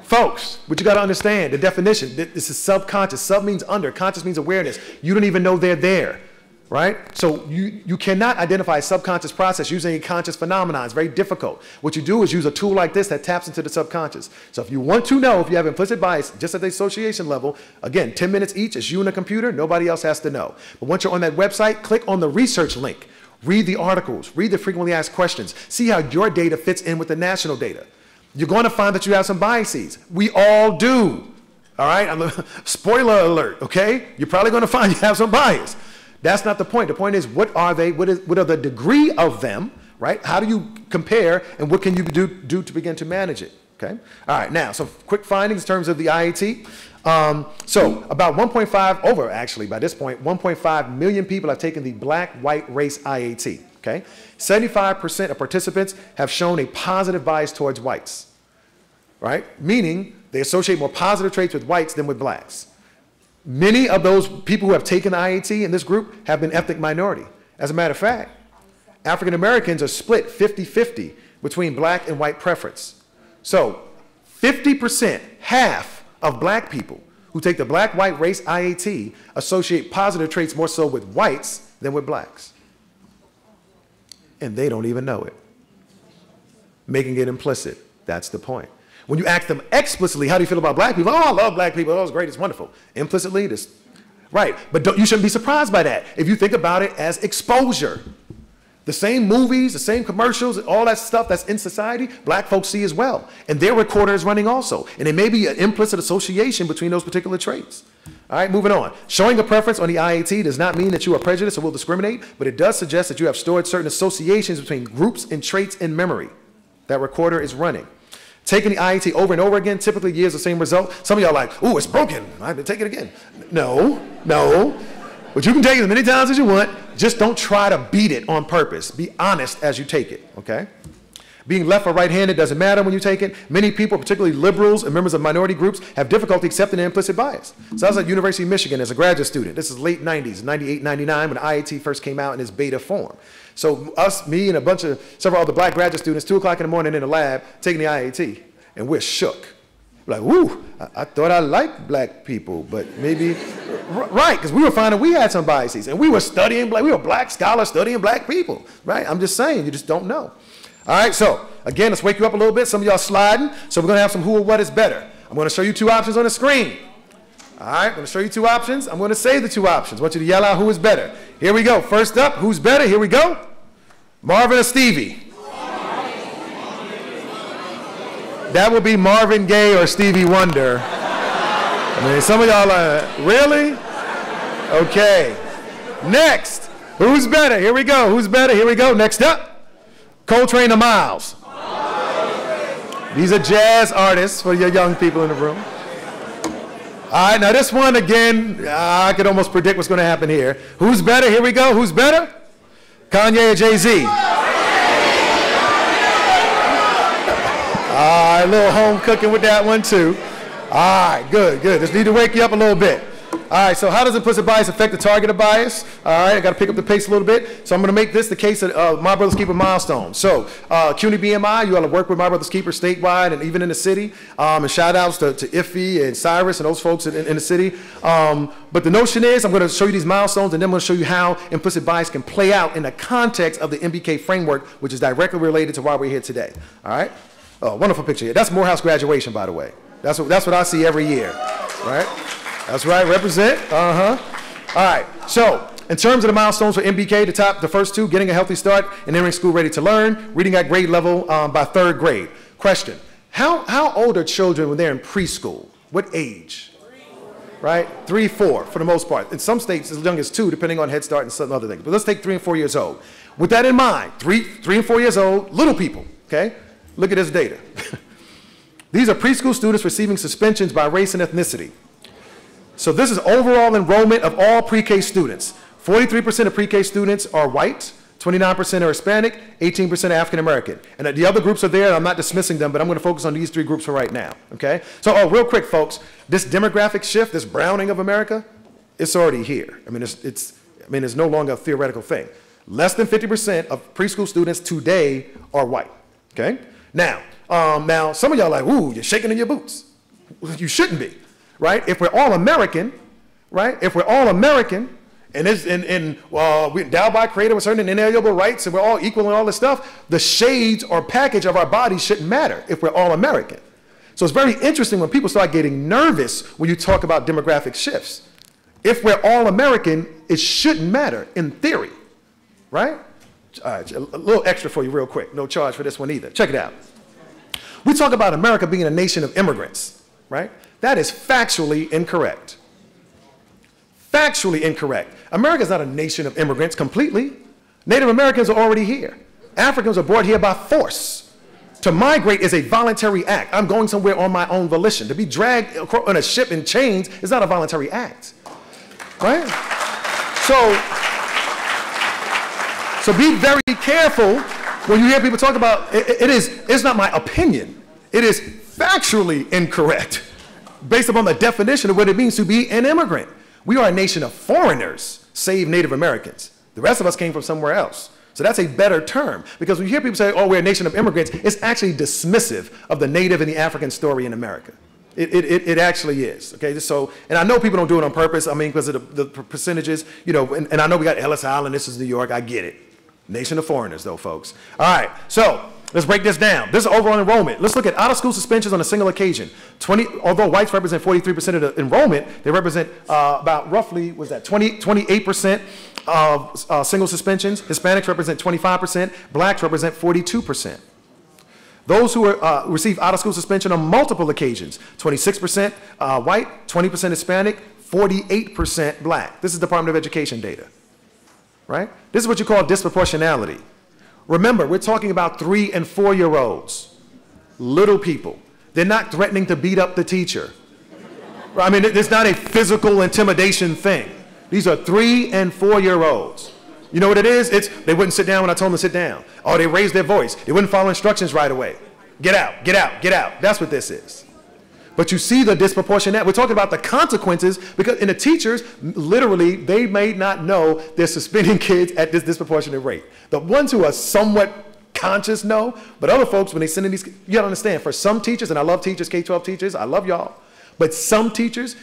Folks, what you got to understand, the definition, this is subconscious. Sub means under, conscious means awareness. You don't even know they're there, right? So you cannot identify a subconscious process using a conscious phenomenon. It's very difficult. What you do is use a tool like this that taps into the subconscious. So if you want to know if you have implicit bias, just at the association level, again, 10 minutes each, it's you and a computer, nobody else has to know. But once you're on that website, click on the research link. Read the articles, read the frequently asked questions, see how your data fits in with the national data. You're going to find that you have some biases. We all do, all right? Spoiler alert, okay? You're probably going to find you have some bias. That's not the point. The point is, what are they? What are the degree of them, right? How do you compare, and what can you do to begin to manage it, okay? All right, now, some quick findings in terms of the IAT. So about 1.5, actually, by this point, 1.5 million people have taken the black-white race IAT, okay? 75% of participants have shown a positive bias towards whites, right? Meaning they associate more positive traits with whites than with blacks. Many of those people who have taken the IAT in this group have been ethnic minority. As a matter of fact, African Americans are split 50-50 between black and white preference. So 50%, half of black people who take the black-white race IAT associate positive traits more so with whites than with blacks. And they don't even know it. Making it implicit, that's the point. When you ask them explicitly, how do you feel about black people? Oh, I love black people, oh, it's great, it's wonderful. Implicitly, this, right, but you shouldn't be surprised by that if you think about it as exposure. The same movies, the same commercials, all that stuff that's in society, black folks see as well. And their recorder is running also. And it may be an implicit association between those particular traits. All right, moving on. Showing a preference on the IAT does not mean that you are prejudiced or will discriminate, but it does suggest that you have stored certain associations between groups and traits in memory. That recorder is running. Taking the IAT over and over again typically yields the same result. Some of y'all are like, ooh, it's broken. I have to take it again. No. But you can take it as many times as you want. Just don't try to beat it on purpose. Be honest as you take it, okay? Being left or right-handed doesn't matter when you take it. Many people, particularly liberals and members of minority groups, have difficulty accepting the implicit bias. So I was at University of Michigan as a graduate student. This is late 90s, 98, 99, when the IAT first came out in its beta form. So me and several other black graduate students, 2 o'clock in the morning in the lab, taking the IAT, and we're shook. Like, woo, I thought I liked black people, but maybe, right, because we were finding we had some biases, and we were studying, we were black scholars studying black people, right? I'm just saying, you just don't know. All right, so, again, let's wake you up a little bit. Some of y'all sliding, so we're going to have some who or what is better. I'm going to show you 2 options on the screen. All right, I'm going to show you 2 options. I'm going to say the 2 options. I want you to yell out who is better. Here we go. First up, who's better? Here we go. Marvin or Stevie? That would be Marvin Gaye or Stevie Wonder. I mean, some of y'all are, really? Okay. Next, who's better? Here we go. Who's better? Here we go. Next up, Coltrane or Miles? These are jazz artists for your young people in the room. All right, now this one, again, I could almost predict what's going to happen here. Who's better? Here we go. Who's better? Kanye or Jay-Z? All right, a little home cooking with that one too. All right, good. Just need to wake you up a little bit. All right, so how does implicit bias affect the targeted bias? All right, I got to pick up the pace a little bit. So I'm going to make this the case of My Brother's Keeper milestone. So CUNY BMI, you ought to work with My Brother's Keeper statewide and even in the city. And shout outs to Iffy and Cyrus and those folks in the city. But the notion is I'm going to show you these milestones, and then I'm going to show you how implicit bias can play out in the context of the MBK framework, which is directly related to why we're here today. All right? Oh, wonderful picture here. That's Morehouse graduation, by the way. That's what I see every year, right? That's right, represent, All right, so in terms of the milestones for MBK, the first 2, getting a healthy start and entering school ready to learn, reading at grade level by 3rd grade. Question, how old are children when they're in preschool? What age? Right, 3, 4 for the most part. In some states, as young as 2, depending on Head Start and some other things. But let's take 3 and 4 years old. With that in mind, 3 and 4 years old, little people, okay? Look at this data. These are preschool students receiving suspensions by race and ethnicity. So this is overall enrollment of all pre-K students. 43% of pre-K students are white, 29% are Hispanic, 18% are African American. And the other groups are there, and I'm not dismissing them, but I'm going to focus on these 3 groups for right now, okay? So, real quick, folks, this demographic shift, this browning of America, it's already here. I mean, it's no longer a theoretical thing. Less than 50% of preschool students today are white, okay? Now, some of y'all are like, ooh, you're shaking in your boots. You shouldn't be, right? If we're all American, right? If we're all American, and we're endowed by Creator with certain inalienable rights, and we're all equal and all this stuff, the shades or package of our bodies shouldn't matter if we're all American. So it's very interesting when people start getting nervous when you talk about demographic shifts. If we're all American, it shouldn't matter in theory, right? All right, a little extra for you real quick. No charge for this one either. Check it out. We talk about America being a nation of immigrants, right? That is factually incorrect. Factually incorrect. America is not a nation of immigrants completely. Native Americans are already here. Africans are brought here by force. To migrate is a voluntary act. I'm going somewhere on my own volition. To be dragged on a ship in chains is not a voluntary act, right? So be very careful when you hear people talk about, it's not my opinion. It is factually incorrect. based upon the definition of what it means to be an immigrant. We are a nation of foreigners, save Native Americans. The rest of us came from somewhere else. So that's a better term, because when you hear people say, oh, we're a nation of immigrants, it's actually dismissive of the Native and the African story in America. It actually is, okay? So, and I know people don't do it on purpose, I mean, because of the percentages, you know, and I know we got Ellis Island, this is New York, I get it. Nation of foreigners, though, folks. All right, so let's break this down. This is overall enrollment. Let's look at out-of-school suspensions on a single occasion. Although whites represent 43% of the enrollment, they represent about roughly, was that 28% of single suspensions. Hispanics represent 25%. Blacks represent 42%. Those who receive out-of-school suspension on multiple occasions, 26% white, 20% Hispanic, 48% black. This is Department of Education data, right? This is what you call disproportionality. Remember, we're talking about 3- and 4-year-olds, little people. They're not threatening to beat up the teacher. I mean, it's not a physical intimidation thing. These are 3- and 4-year-olds. You know what it is? It's they wouldn't sit down when I told them to sit down. Oh, they raised their voice. They wouldn't follow instructions right away. Get out, get out, get out. That's what this is. But you see the disproportionate. We're talking about the consequences, because in the teachers, literally, they may not know they're suspending kids at this disproportionate rate. The ones who are somewhat conscious know, but other folks, when they send in these, you gotta understand, for some teachers, and I love teachers, K-12 teachers, I love y'all, but some teachers,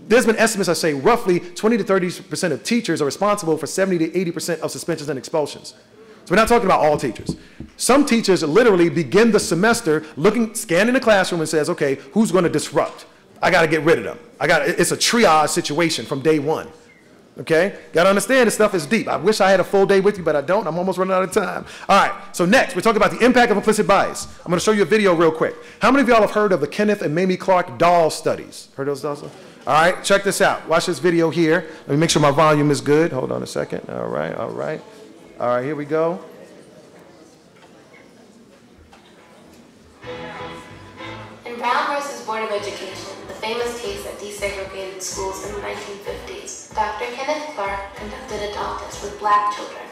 there's been estimates that say roughly 20 to 30% of teachers are responsible for 70 to 80% of suspensions and expulsions. So we're not talking about all teachers. Some teachers literally begin the semester scanning the classroom and says, okay, who's going to disrupt? I got to get rid of them. It's a triage situation from day one. Okay? Got to understand this stuff is deep. I wish I had a full day with you, but I don't. I'm almost running out of time. All right. So next, we're talking about the impact of implicit bias. I'm going to show you a video real quick. How many of y'all have heard of the Kenneth and Mamie Clark doll studies? Heard those dolls? All right. Check this out. Watch this video here. Let me make sure my volume is good. Hold on a second. All right. All right. All right. Here we go. In Brown versus Board of Education, the famous case that desegregated schools in the 1950s, Dr. Kenneth Clark conducted a doll test with black children.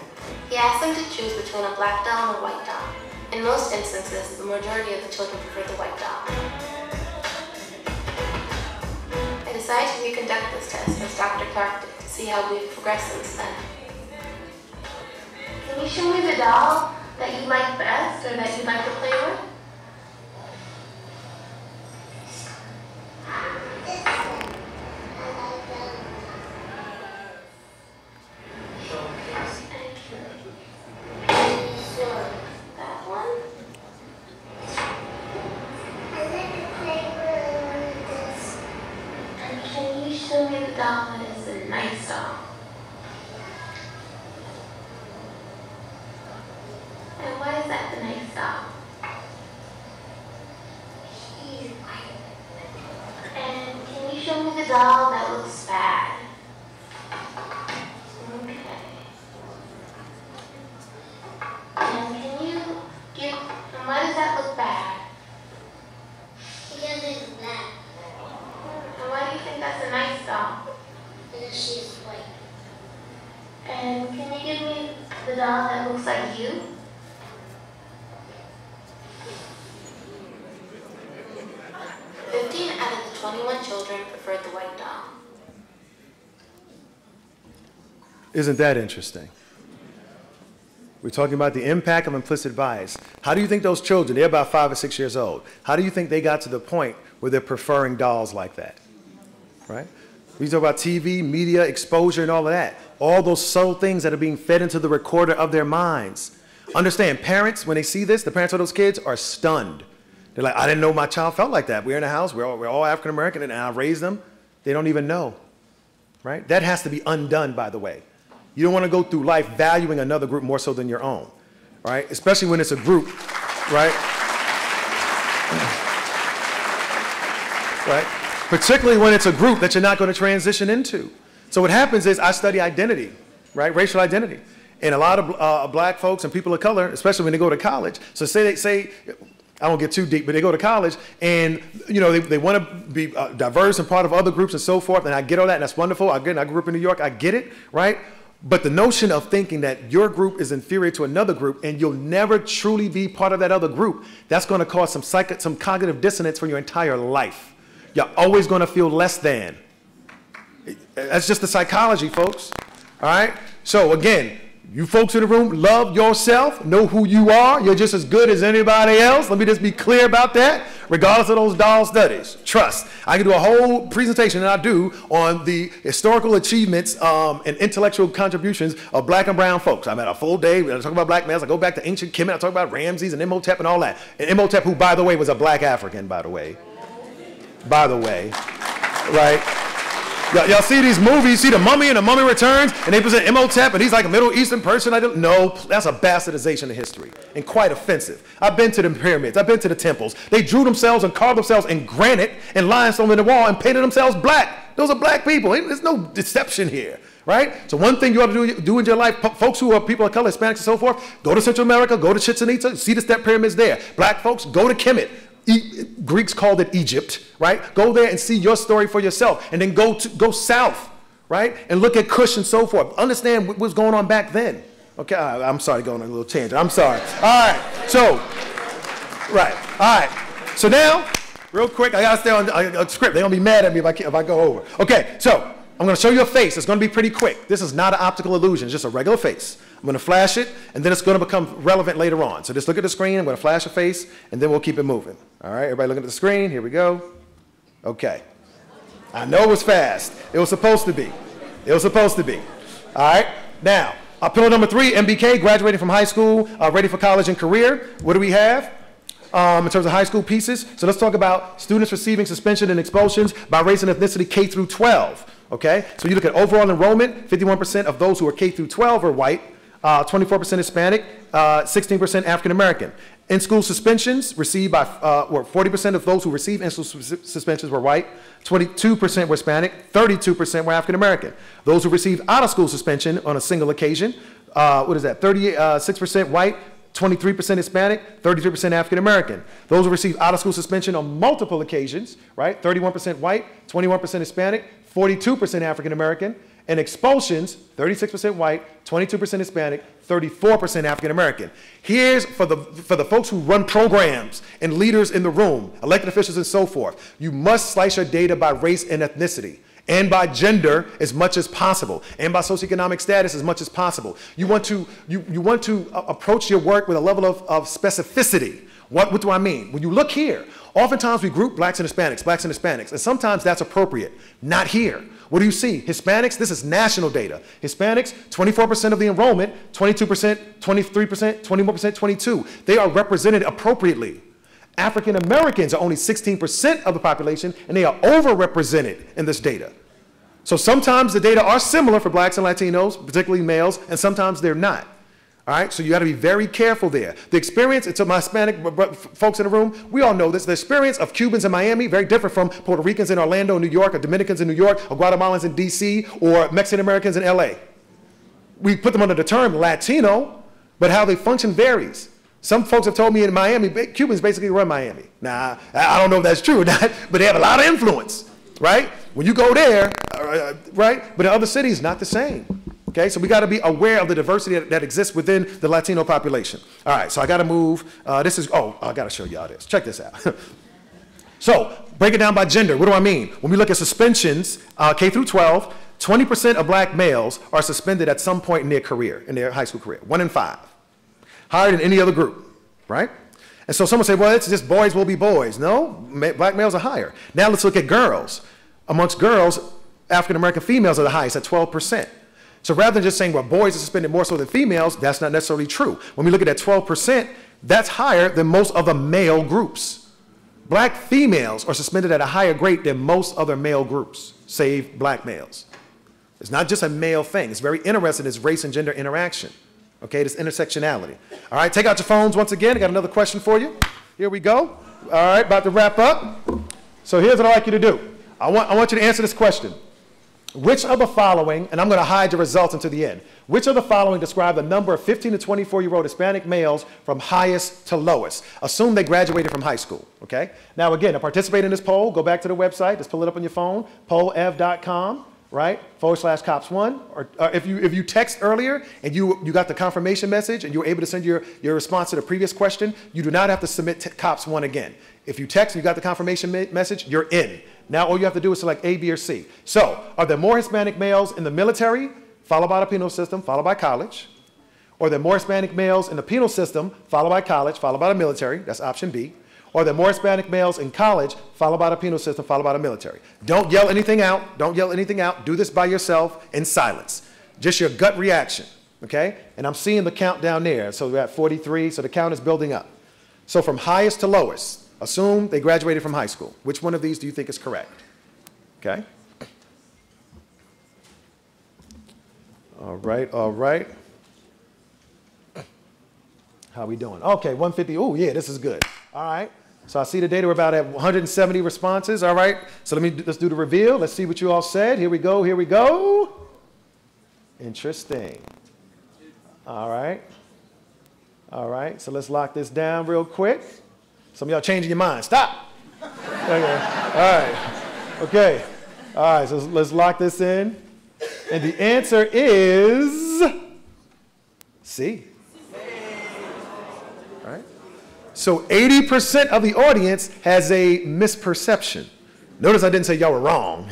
He asked them to choose between a black doll and a white doll. In most instances, the majority of the children preferred the white doll. I decided to reconduct this test as Dr. Clark did to see how we've progressed since then. Can you show me the doll that you like best or that you like to play with? That is a nice doll. And why is that the nice doll? She's white. And can you show me the doll that looks bad? Okay. And can you give, and why does that look bad? Because it's black. And why do you think that's a nice doll? Because she's white. And can you give me the doll that looks like you? Out of the 21 children preferred the white doll. Isn't that interesting? We're talking about the impact of implicit bias. How do you think those children, they're about 5 or 6 years old, how do you think they got to the point where they're preferring dolls like that? Right? We talk about TV, media, exposure, and all of that. All those subtle things that are being fed into the recorder of their minds. Understand, parents, when they see this, the parents of those kids are stunned. They're like, I didn't know my child felt like that. We're in a house, we're all African American, and I raised them. They don't even know, right? That has to be undone, by the way. You don't want to go through life valuing another group more so than your own, right? Especially when it's a group, right? Right? Particularly when it's a group that you're not going to transition into. So what happens is I study identity, right? Racial identity. And a lot of black folks and people of color, especially when they go to college, so say I won't get too deep, but they go to college and, you know, they want to be diverse and part of other groups and so forth, and I get all that, and that's wonderful. I grew up in New York, I get it, right? But the notion of thinking that your group is inferior to another group and you'll never truly be part of that other group, that's going to cause some cognitive dissonance for your entire life. you're always going to feel less than. That's just the psychology, folks. All right? So again, you folks in the room, love yourself, know who you are. You're just as good as anybody else. Let me just be clear about that, regardless of those doll studies. Trust. I can do a whole presentation, and I do, on the historical achievements and intellectual contributions of black and brown folks. I'm at a full day. I talk about black males. I go back to ancient Kemet. I talk about Ramses and Imhotep and all that. And Imhotep, who, by the way, was a black African, by the way. By the way. Right? Y'all see these movies, see The Mummy and The Mummy Returns, and they present Imhotep, and he's like a Middle Eastern person. No, that's a bastardization of history, and quite offensive. I've been to the pyramids. I've been to the temples. They drew themselves and carved themselves in granite and limestone in the wall and painted themselves black. Those are black people. There's no deception here, right? So one thing you ought to do in your life, folks who are people of color, Hispanics and so forth, go to Central America, go to Chichen Itza, see the step pyramids there. Black folks, go to Kemet. Greeks called it Egypt, right? Go there and see your story for yourself, and then go south, right? And look at Kush and so forth. Understand what was going on back then. Okay, I'm sorry, going on a little tangent. I'm sorry. All right, so, right, all right. So now, real quick, I gotta stay on a script. They're gonna be mad at me if I go over. Okay, so I'm gonna show you a face. It's gonna be pretty quick. This is not an optical illusion, it's just a regular face. I'm gonna flash it, and then it's gonna become relevant later on. So just look at the screen, I'm gonna flash a face, and then we'll keep it moving. All right, everybody looking at the screen, here we go. Okay. I know it was fast. It was supposed to be. It was supposed to be. All right, now, pillar number 3, MBK, graduating from high school, ready for college and career. What do we have in terms of high school pieces? So let's talk about students receiving suspension and expulsions by race and ethnicity K through 12. Okay, so you look at overall enrollment, 51% of those who are K through 12 are white, 24% Hispanic, 16% African American. In-school suspensions received by, 40% of those who received in-school suspensions were white, 22% were Hispanic, 32% were African American. Those who received out-of-school suspension on a single occasion, 36% white, 23% Hispanic, 33% African American. Those who received out-of-school suspension on multiple occasions, right? 31% white, 21% Hispanic, 42% African American. And expulsions, 36% white, 22% Hispanic, 34% African American. Here's for the folks who run programs and leaders in the room, elected officials and so forth. You must slice your data by race and ethnicity, and by gender as much as possible, and by socioeconomic status as much as possible. You want to approach your work with a level of specificity. What do I mean? When you look here, oftentimes we group blacks and Hispanics, and sometimes that's appropriate. Not here. What do you see? Hispanics, this is national data. Hispanics, 24% of the enrollment, 22%, 23%, 21%, 22%. They are represented appropriately. African Americans are only 16% of the population, and they are overrepresented in this data. So sometimes the data are similar for blacks and Latinos, particularly males, and sometimes they're not. All right, so you got to be very careful there. The experience, it's my Hispanic folks in the room, we all know this. The experience of Cubans in Miami, very different from Puerto Ricans in Orlando, New York, or Dominicans in New York, or Guatemalans in DC, or Mexican Americans in LA. We put them under the term Latino, but how they function varies. Some folks have told me in Miami, Cubans basically run Miami. Now, I don't know if that's true or not, but they have a lot of influence, right? When you go there, right? But in other cities, not the same. Okay, so we got to be aware of the diversity that exists within the Latino population. All right, so I got to move. I got to show y'all this. Check this out. So break it down by gender. What do I mean? When we look at suspensions, K through 12, 20% of black males are suspended at some point in their career, in their high school career. 1 in 5. Higher than any other group, right? And so someone say, well, it's just boys will be boys. No, black males are higher. Now let's look at girls. Amongst girls, African American females are the highest at 12%. So rather than just saying, well, boys are suspended more so than females, that's not necessarily true. When we look at that 12%, that's higher than most other male groups. Black females are suspended at a higher rate than most other male groups, save black males. It's not just a male thing. It's very interesting, this race and gender interaction. Okay, this intersectionality. All right, take out your phones once again. I got another question for you. Here we go. All right, about to wrap up. So here's what I'd like you to do. I want you to answer this question. Which of the following, and I'm going to hide the results until the end, which of the following describe the number of 15 to 24-year-old Hispanic males from highest to lowest? Assume they graduated from high school, okay? Now again, to participate in this poll, go back to the website, just pull it up on your phone, pollev.com, right? /COPS1, or if you text earlier and you got the confirmation message and you were able to send your response to the previous question, you do not have to submit COPS1 again. If you text and you got the confirmation message, you're in. Now all you have to do is select A, B, or C. So, are there more Hispanic males in the military, followed by the penal system, followed by college? Or are there more Hispanic males in the penal system, followed by college, followed by the military? That's option B. Or are there more Hispanic males in college, followed by the penal system, followed by the military? Don't yell anything out. Don't yell anything out. Do this by yourself in silence. Just your gut reaction, okay? And I'm seeing the count down there. So we're at 43, so the count is building up. So from highest to lowest, assume they graduated from high school. Which one of these do you think is correct? Okay? All right, all right. How we doing? Okay, 150. Oh, yeah, this is good. All right. So I see the data. We're about at 170 responses. All right. So let's do the reveal. Let's see what you all said. Here we go. Here we go. Interesting. All right. All right. So let's lock this down real quick. Some of y'all changing your mind. Stop. Okay. All right. Okay. All right. So let's lock this in. And the answer is C. So 80% of the audience has a misperception. Notice I didn't say y'all were wrong.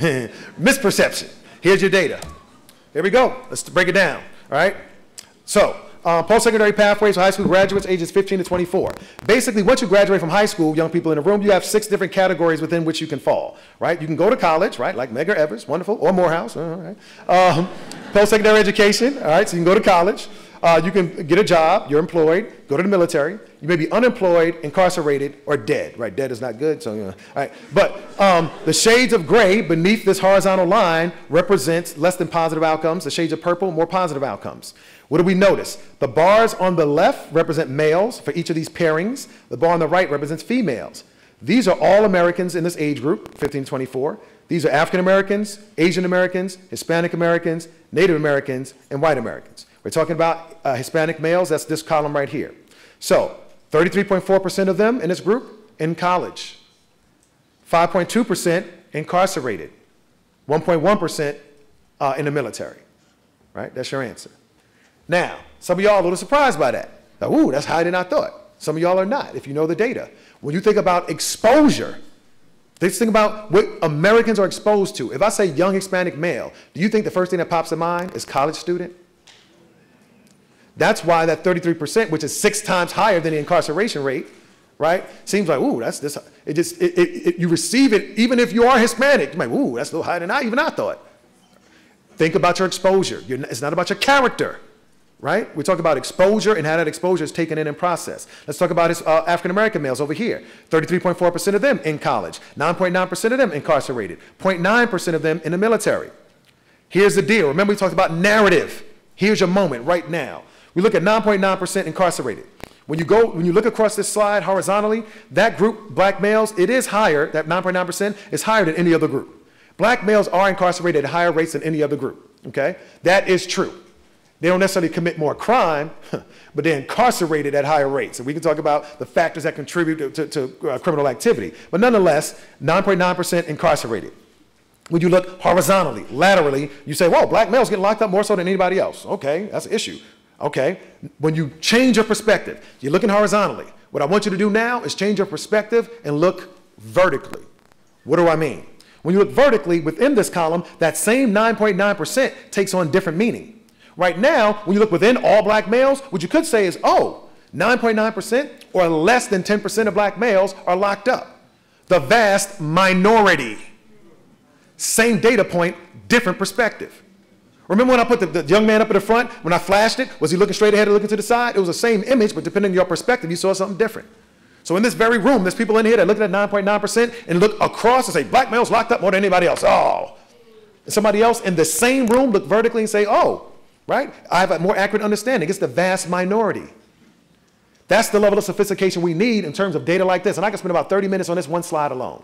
Misperception. Here's your data. Here we go. Let's break it down. All right. So post-secondary pathways for high school graduates ages 15 to 24. Basically, once you graduate from high school, young people in the room, you have 6 different categories within which you can fall. Right. You can go to college, right, like Medgar Evers, wonderful, or Morehouse. All right. Post-secondary education. All right. So you can go to college. You can get a job, you're employed, go to the military. You may be unemployed, incarcerated, or dead. Right, dead is not good, so, you know. All right. But the shades of gray beneath this horizontal line represents less than positive outcomes. The shades of purple, more positive outcomes. What do we notice? The bars on the left represent males for each of these pairings. The bar on the right represents females. These are all Americans in this age group, 15 to 24. These are African Americans, Asian Americans, Hispanic Americans, Native Americans, and white Americans. We're talking about Hispanic males, that's this column right here. So 33.4% of them in this group in college, 5.2% incarcerated, 1.1% in the military, right? That's your answer. Now, some of y'all are a little surprised by that. Now, ooh, that's higher than I thought. Some of y'all are not, if you know the data. When you think about exposure, let's think about what Americans are exposed to. If I say young Hispanic male, do you think the first thing that pops in mind is college student? That's why that 33%, which is 6 times higher than the incarceration rate, right? Seems like, ooh, that's this. You receive it, even if you are Hispanic. You're like, ooh, that's a little higher than I thought. Think about your exposure. It's not about your character, right? We talk about exposure and how that exposure is taken in processed. Let's talk about African-American males over here. 33.4% of them in college, 9.9% of them incarcerated, 0.9% of them in the military. Here's the deal. Remember we talked about narrative. Here's your moment right now. We look at 9.9% incarcerated. When you look across this slide horizontally, that group, black males, it is higher, that 9.9% is higher than any other group. Black males are incarcerated at higher rates than any other group, okay? That is true. They don't necessarily commit more crime, but they're incarcerated at higher rates. And we can talk about the factors that contribute to criminal activity. But nonetheless, 9.9% incarcerated. When you look horizontally, laterally, you say, whoa, black males get locked up more so than anybody else. Okay, that's an issue. Okay, when you change your perspective, you're looking horizontally. What I want you to do now is change your perspective and look vertically. What do I mean? When you look vertically within this column, that same 9.9% takes on different meaning. Right now, when you look within all black males, what you could say is, oh, 9.9% or less than 10% of black males are locked up. The vast minority. Same data point, different perspective. Remember when I put the young man up at the front, when I flashed it, was he looking straight ahead or looking to the side? It was the same image, but depending on your perspective, you saw something different. So in this very room, there's people in here that look at 9.9% and look across and say, black males locked up more than anybody else. Oh. And somebody else in the same room look vertically and say, oh, right? I have a more accurate understanding. It's the vast minority. That's the level of sophistication we need in terms of data like this. And I can spend about 30 minutes on this one slide alone.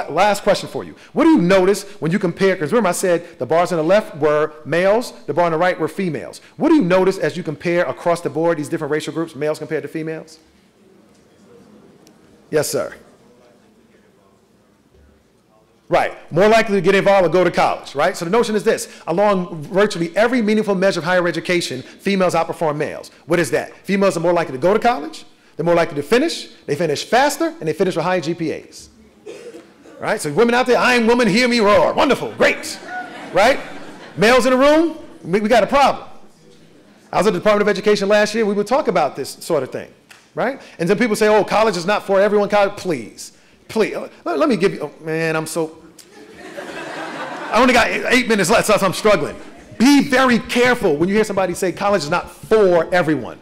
Last question for you. What do you notice when you compare, because remember I said the bars on the left were males, the bar on the right were females. What do you notice as you compare across the board these different racial groups, males compared to females? Yes, sir. Right, more likely to get involved or go to college, right? So the notion is this: along virtually every meaningful measure of higher education, females outperform males. What is that? Females are more likely to go to college, they're more likely to finish, they finish faster, and they finish with higher GPAs. Right? So women out there, I am woman, hear me roar. Wonderful, great, right? Males in the room, we got a problem. I was at the Department of Education last year, we would talk about this sort of thing, right? And then people say, oh, college is not for everyone, college, please. Please, let me give you, oh, man, I only got 8 minutes left, so I'm struggling. Be very careful when you hear somebody say college is not for everyone.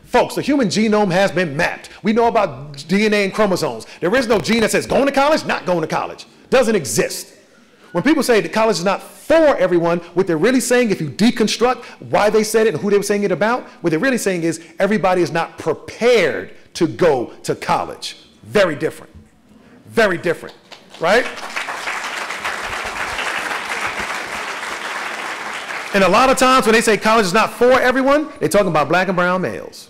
Folks, the human genome has been mapped. We know about DNA and chromosomes. There is no gene that says going to college, not going to college. Doesn't exist. When people say that college is not for everyone, what they're really saying, if you deconstruct why they said it and who they were saying it about, what they're really saying is everybody is not prepared to go to college. Very different. Very different, right? And a lot of times when they say college is not for everyone, they're talking about black and brown males,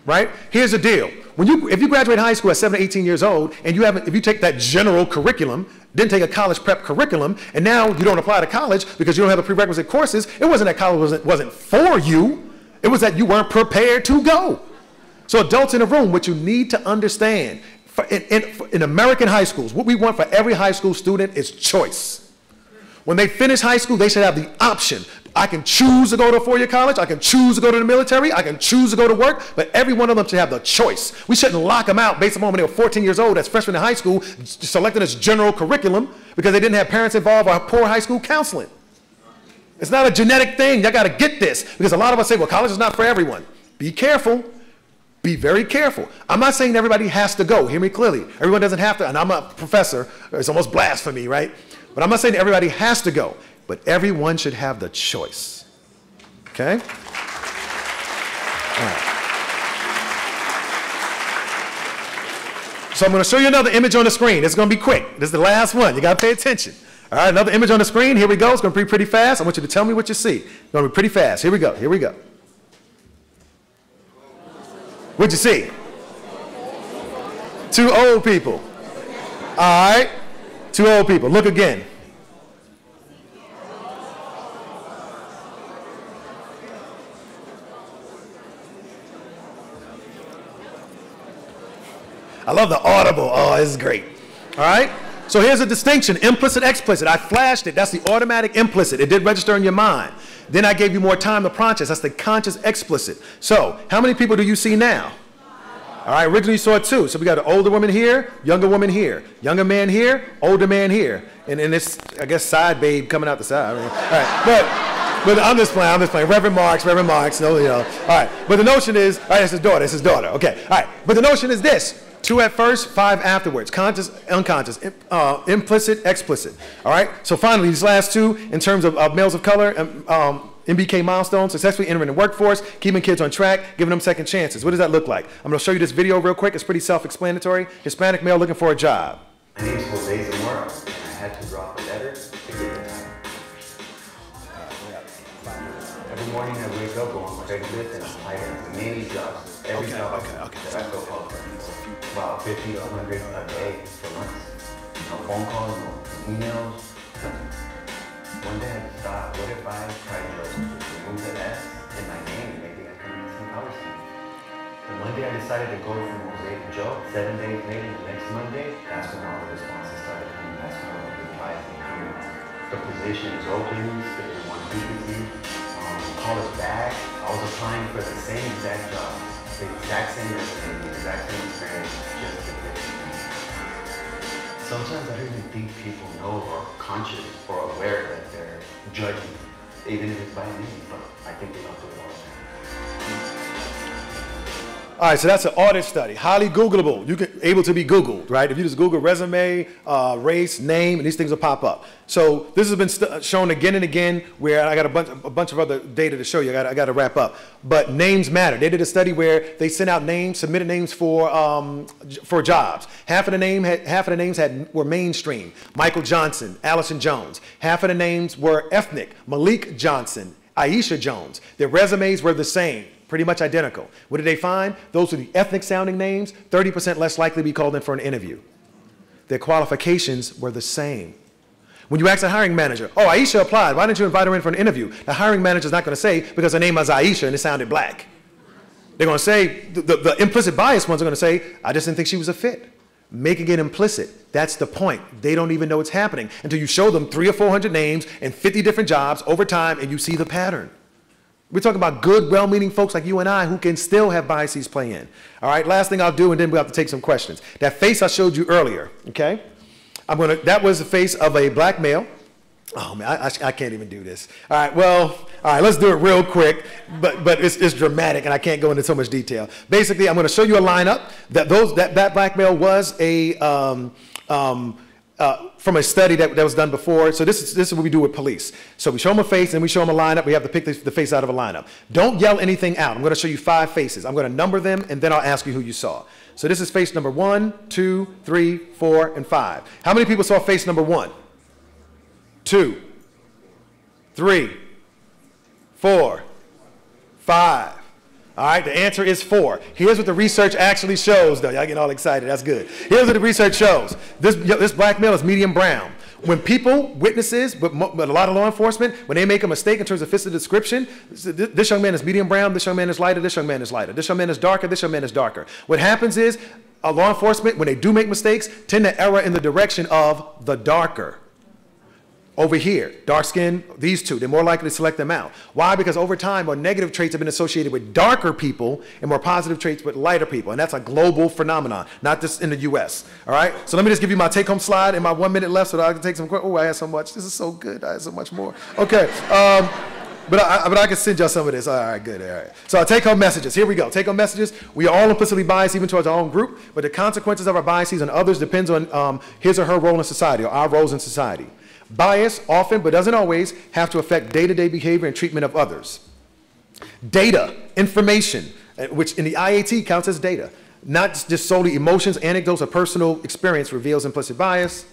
right? Here's the deal. If you graduate high school at 17, 18 years old, and if you take that general curriculum, then take a college prep curriculum, and now you don't apply to college because you don't have the prerequisite courses, it wasn't that college wasn't for you, it was that you weren't prepared to go. So adults in the room, what you need to understand, in American high schools, what we want for every high school student is choice. When they finish high school, they should have the option. I can choose to go to a four-year college, I can choose to go to the military, I can choose to go to work, but every one of them should have the choice. We shouldn't lock them out based upon when they were 14 years old as freshmen in high school, selecting this general curriculum because they didn't have parents involved or poor high school counseling. It's not a genetic thing. Y'all got to get this, because a lot of us say, well, college is not for everyone. Be careful. Be very careful. I'm not saying everybody has to go. Hear me clearly. Everyone doesn't have to, and I'm a professor. It's almost blasphemy, right? But I'm not saying everybody has to go, but everyone should have the choice. Okay? All right. So I'm going to show you another image on the screen. It's going to be quick. This is the last one. You got to pay attention. All right, another image on the screen. Here we go. It's going to be pretty fast. I want you to tell me what you see. It's going to be pretty fast. Here we go. Here we go. What'd you see? Two old people. All right. Two old people. Look again. I love the audible. Oh, this is great. All right. So here's a distinction, implicit, explicit. I flashed it. That's the automatic implicit. It did register in your mind. Then I gave you more time to process. That's the conscious explicit. So how many people do you see now? All right, originally you saw two. So we got an older woman here, younger woman here, younger man here, older man here. And this, I guess, side babe coming out the side. I mean, all right, but I'm just playing. Reverend Marks, no, you know. All right, but the notion is, all right, it's his daughter, Okay, all right, but the notion is this. 2 at first, 5 afterwards. Conscious, unconscious, implicit, explicit. All right? So finally, these last two, in terms of males of color, MBK milestones, successfully entering the workforce, keeping kids on track, giving them second chances. What does that look like? I'm going to show you this video real quick. It's pretty self-explanatory. Hispanic male looking for a job. My name is Jose Zamora, and I had to drop a letter to get the time. Every morning I wake up, go on Craigslist, and apply to many jobs. Every job that I feel qualified. About 50 to 100 a day for months. No phone calls, no emails. One day I thought, what if I tried to remove the S in my name and maybe I could make some hours? And one day I decided to go from Jose to Joe. 7 days later, the next Monday, that's when all the responses started coming. That's when all the replies came through. The position is open, they want vacancy. Call us back. I was applying for the same exact job. The exact same resume, the exact same experience, just a different. Sometimes I don't even think people know or conscious or aware that they're judging, even if it's by me, but I think they don't do it all the time. All right, so that's an audit study, highly Googleable. You can able to be Googled, right? If you just Google resume, race, name, and these things will pop up. So this has been shown again and again. Where I got a bunch of other data to show you. I got to wrap up. But names matter. They did a study where they sent out names, submitted names for jobs. Half of the names were mainstream. Michael Johnson, Allison Jones. Half of the names were ethnic. Malik Johnson, Aisha Jones. Their resumes were the same. Pretty much identical. What did they find? Those with the ethnic sounding names, 30% less likely to be called in for an interview. their qualifications were the same. When you ask a hiring manager, oh, Aisha applied, why didn't you invite her in for an interview? The hiring manager's not going to say, because her name was Aisha and it sounded black. They're going to say, the implicit bias ones are going to say, I just didn't think she was a fit. Making it implicit, that's the point. They don't even know what's happening until you show them 300 or 400 names and 50 different jobs over time and you see the pattern. We're talking about good, well-meaning folks like you and I who can still have biases play in. All right, last thing I'll do, and then we'll have to take some questions. That face I showed you earlier, okay? That was the face of a black male. Oh man, I can't even do this. All right, well, all right, let's do it real quick, but it's dramatic and I can't go into so much detail. Basically, I'm gonna show you a lineup that black male was from a study that was done before. So this is what we do with police. So we show them a face and we show them a lineup. We have to pick the face out of a lineup. Don't yell anything out. I'm gonna show you 5 faces. I'm gonna number them and then I'll ask you who you saw. So this is face number 1, 2, 3, 4, and 5. How many people saw face number 1? 2, 3, 4, 5. All right, the answer is 4. Here's what the research actually shows, though. Y'all getting all excited, that's good. Here's what the research shows. This black male is medium brown. When people, witnesses, but a lot of law enforcement, when they make a mistake in terms of physical description, this young man is medium brown, this young man is lighter, this young man is lighter, this young man is darker, this young man is darker. What happens is, law enforcement, when they do make mistakes, tend to err in the direction of the darker. Over here, dark skin, these two, they're more likely to select them out. Why? Because over time, more negative traits have been associated with darker people and more positive traits with lighter people. And that's a global phenomenon, not just in the US. All right? So let me just give you my take-home slide in my 1 minute left so that I can take some questions. Oh, I had so much. This is so good. I had so much more. Okay. But I can send y'all some of this. All right, good. All right. So our take-home messages. Here we go. Take-home messages. We are all implicitly biased even towards our own group, but the consequences of our biases on others depends on his or her role in society or our roles in society. Bias often, but doesn't always, have to affect day-to-day behavior and treatment of others. Data, information, which in the IAT counts as data, not just solely emotions, anecdotes, or personal experience reveals implicit bias.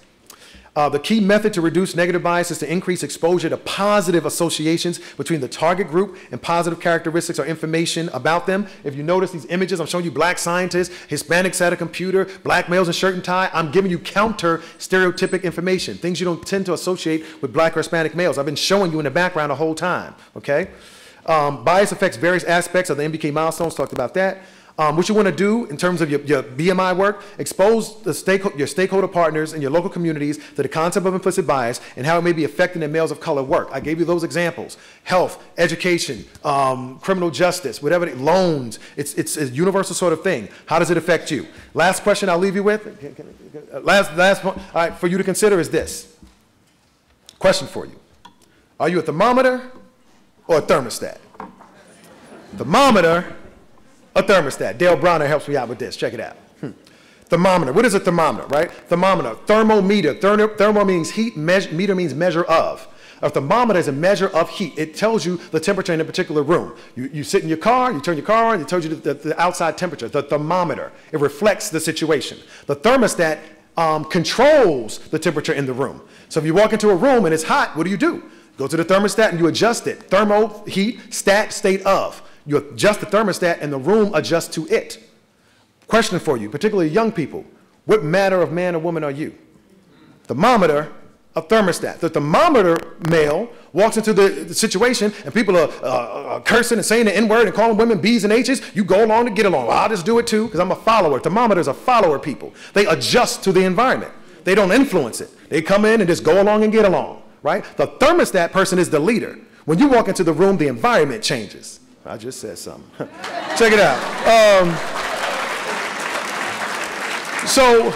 The key method to reduce negative bias is to increase exposure to positive associations between the target group and positive characteristics or information about them. If you notice these images, I'm showing you black scientists, Hispanics at a computer, black males in shirt and tie. I'm giving you counter stereotypic information, things you don't tend to associate with black or Hispanic males. I've been showing you in the background the whole time, okay? Bias affects various aspects of the MBK milestones, talked about that. What you want to do in terms of your BMI work, expose your stakeholder partners in your local communities to the concept of implicit bias and how it may be affecting their males of color work. I gave you those examples. Health, education, criminal justice, whatever, loans. It's a universal sort of thing. How does it affect you? Last question I'll leave you with, last one, all right, for you to consider is this. Question for you. Are you a thermometer or a thermostat? Thermometer, a thermostat. Dale Bronner helps me out with this. Check it out. Thermometer. What is a thermometer, right? Thermometer. Thermometer. Thermo means heat. Meter means measure of. A thermometer is a measure of heat. It tells you the temperature in a particular room. You sit in your car, you turn your car on, it tells you the outside temperature, the thermometer. It reflects the situation. The thermostat controls the temperature in the room. So if you walk into a room and it's hot, what do? Go to the thermostat and you adjust it. Thermo, heat, stat, state of. You adjust the thermostat and the room adjusts to it. Question for you, particularly young people. What matter of man or woman are you? Thermometer, a thermostat. The thermometer male walks into the situation and people are cursing and saying the N-word and calling women B's and H's. You go along to get along. Well, I'll just do it too because I'm a follower. Thermometers are follower people. They adjust to the environment. They don't influence it. They come in and just go along and get along, right? The thermostat person is the leader. When you walk into the room, the environment changes. I just said something. Check it out. So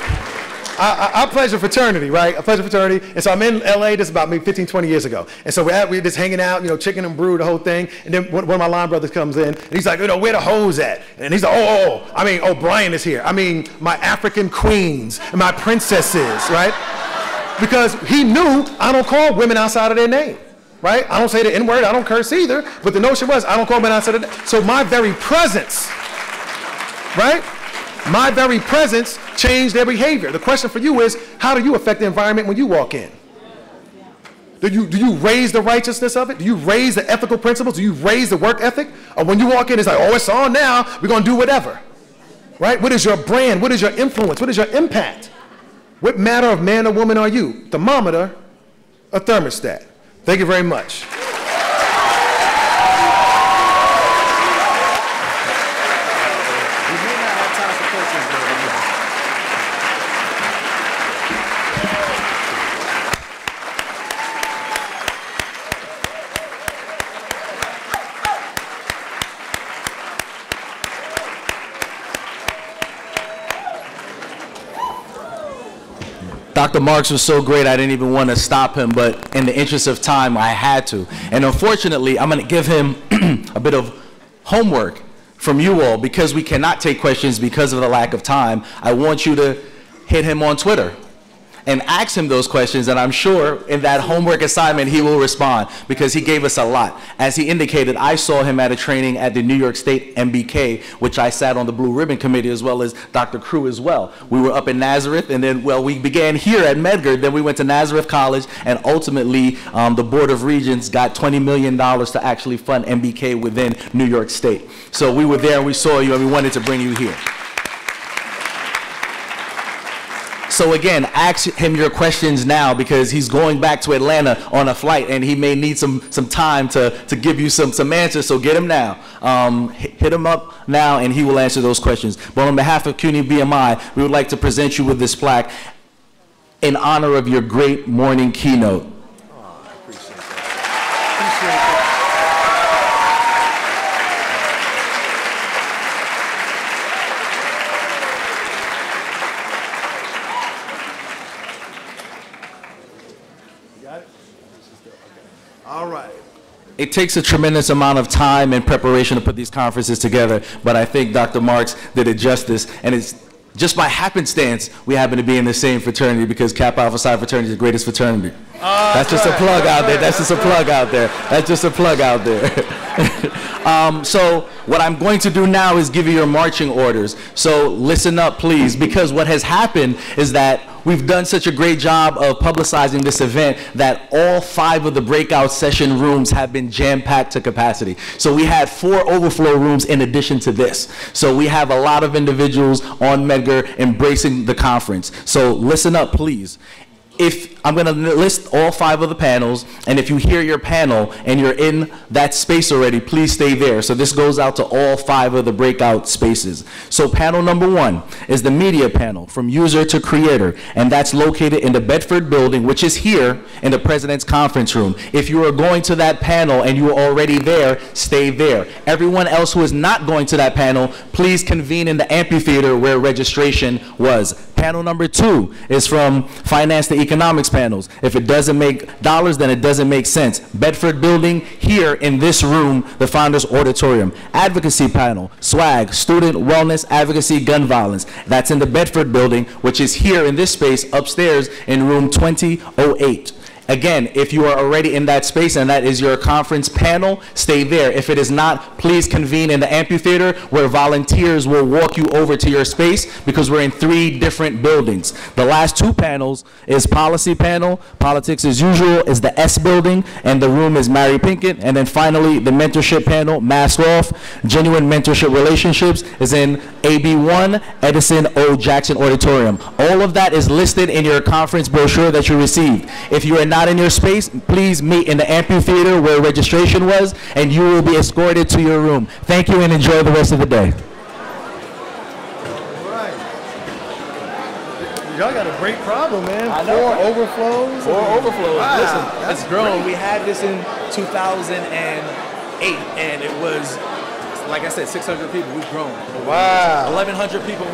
I pledged a fraternity, right? I pledged a fraternity. And so I'm in LA, this is about maybe 15, 20 years ago. And so we're just hanging out, chicken and brew, the whole thing. And then one of my line brothers comes in and he's like, where the hoes at? And he's like, Brian is here. I mean, my African queens and my princesses, right? Because he knew I don't call women outside of their name. Right? I don't say the N-word, I don't curse either, but the notion was I don't call men outside of that. So my very presence, right? My very presence changed their behavior. The question for you is, how do you affect the environment when you walk in? Do you raise the righteousness of it? Do you raise the ethical principles? Do you raise the work ethic? Or when you walk in, it's like, oh, it's on now, we're going to do whatever. Right? What is your brand? What is your influence? What is your impact? What matter of man or woman are you? Thermometer or thermostat? Thank you very much. Dr. Marks was so great I didn't even want to stop him, but in the interest of time, I had to. And unfortunately, I'm going to give him a bit of homework from you all because we cannot take questions because of the lack of time. I want you to hit him on Twitter and ask him those questions, and I'm sure in that homework assignment he will respond because he gave us a lot. As he indicated, I saw him at a training at the New York State MBK, which I sat on the Blue Ribbon Committee as well as Dr. Crew as well. We were up in Nazareth, and then, well, we began here at Medgar, then we went to Nazareth College, and ultimately the Board of Regents got $20 million to actually fund MBK within New York State. So we were there and we saw you and we wanted to bring you here. So again, ask him your questions now because he's going back to Atlanta on a flight and he may need some time to give you some answers, so get him now. Hit him up now and he will answer those questions. But on behalf of CUNY BMI, we would like to present you with this plaque in honor of your great morning keynote. Oh, I appreciate that. Appreciate that. All right. It takes a tremendous amount of time and preparation to put these conferences together, but I think Dr. Marks did it justice, and it's just by happenstance we happen to be in the same fraternity because Kappa Alpha Psi fraternity is the greatest fraternity. That's just a plug out there. That's just a plug out there. That's just a plug out there. So what I'm going to do now is give you your marching orders. So listen up, please, because what has happened is that we've done such a great job of publicizing this event that all 5 of the breakout session rooms have been jam-packed to capacity. So we had 4 overflow rooms in addition to this. So we have a lot of individuals on Medgar embracing the conference. So listen up, please. If I'm going to list all 5 of the panels, and if you hear your panel and you're in that space already, please stay there. So this goes out to all 5 of the breakout spaces. So panel number 1 is the media panel, from user to creator, and that's located in the Bedford building, which is here in the President's Conference Room. If you are going to that panel and you are already there, stay there. Everyone else who is not going to that panel, please convene in the amphitheater where registration was. Panel number 2 is from finance to economics panels. If it doesn't make dollars, then it doesn't make sense. Bedford building, here in this room, the Founders Auditorium. Advocacy panel, swag, student wellness, advocacy, gun violence. That's in the Bedford building, which is here in this space upstairs in room 2008. Again, if you are already in that space and that is your conference panel, stay there. If it is not, please convene in the amphitheater where volunteers will walk you over to your space because we're in 3 different buildings. The last 2 panels is policy panel, politics as usual is the S building, and the room is Mary Pinkett. And then finally, the mentorship panel, mask off, genuine mentorship relationships is in AB1, Edison O. Jackson Auditorium. All of that is listed in your conference brochure that you received. If you are not in your space, please meet in the amphitheater where registration was, and you will be escorted to your room. Thank you and enjoy the rest of the day. All right. Y'all got a great problem, man. I know, 4 right? overflows. 4 overflows. Wow, Listen, it's grown. Great. We had this in 2008, and it was, like I said, 600 people. We've grown. Wow. 1,100 people.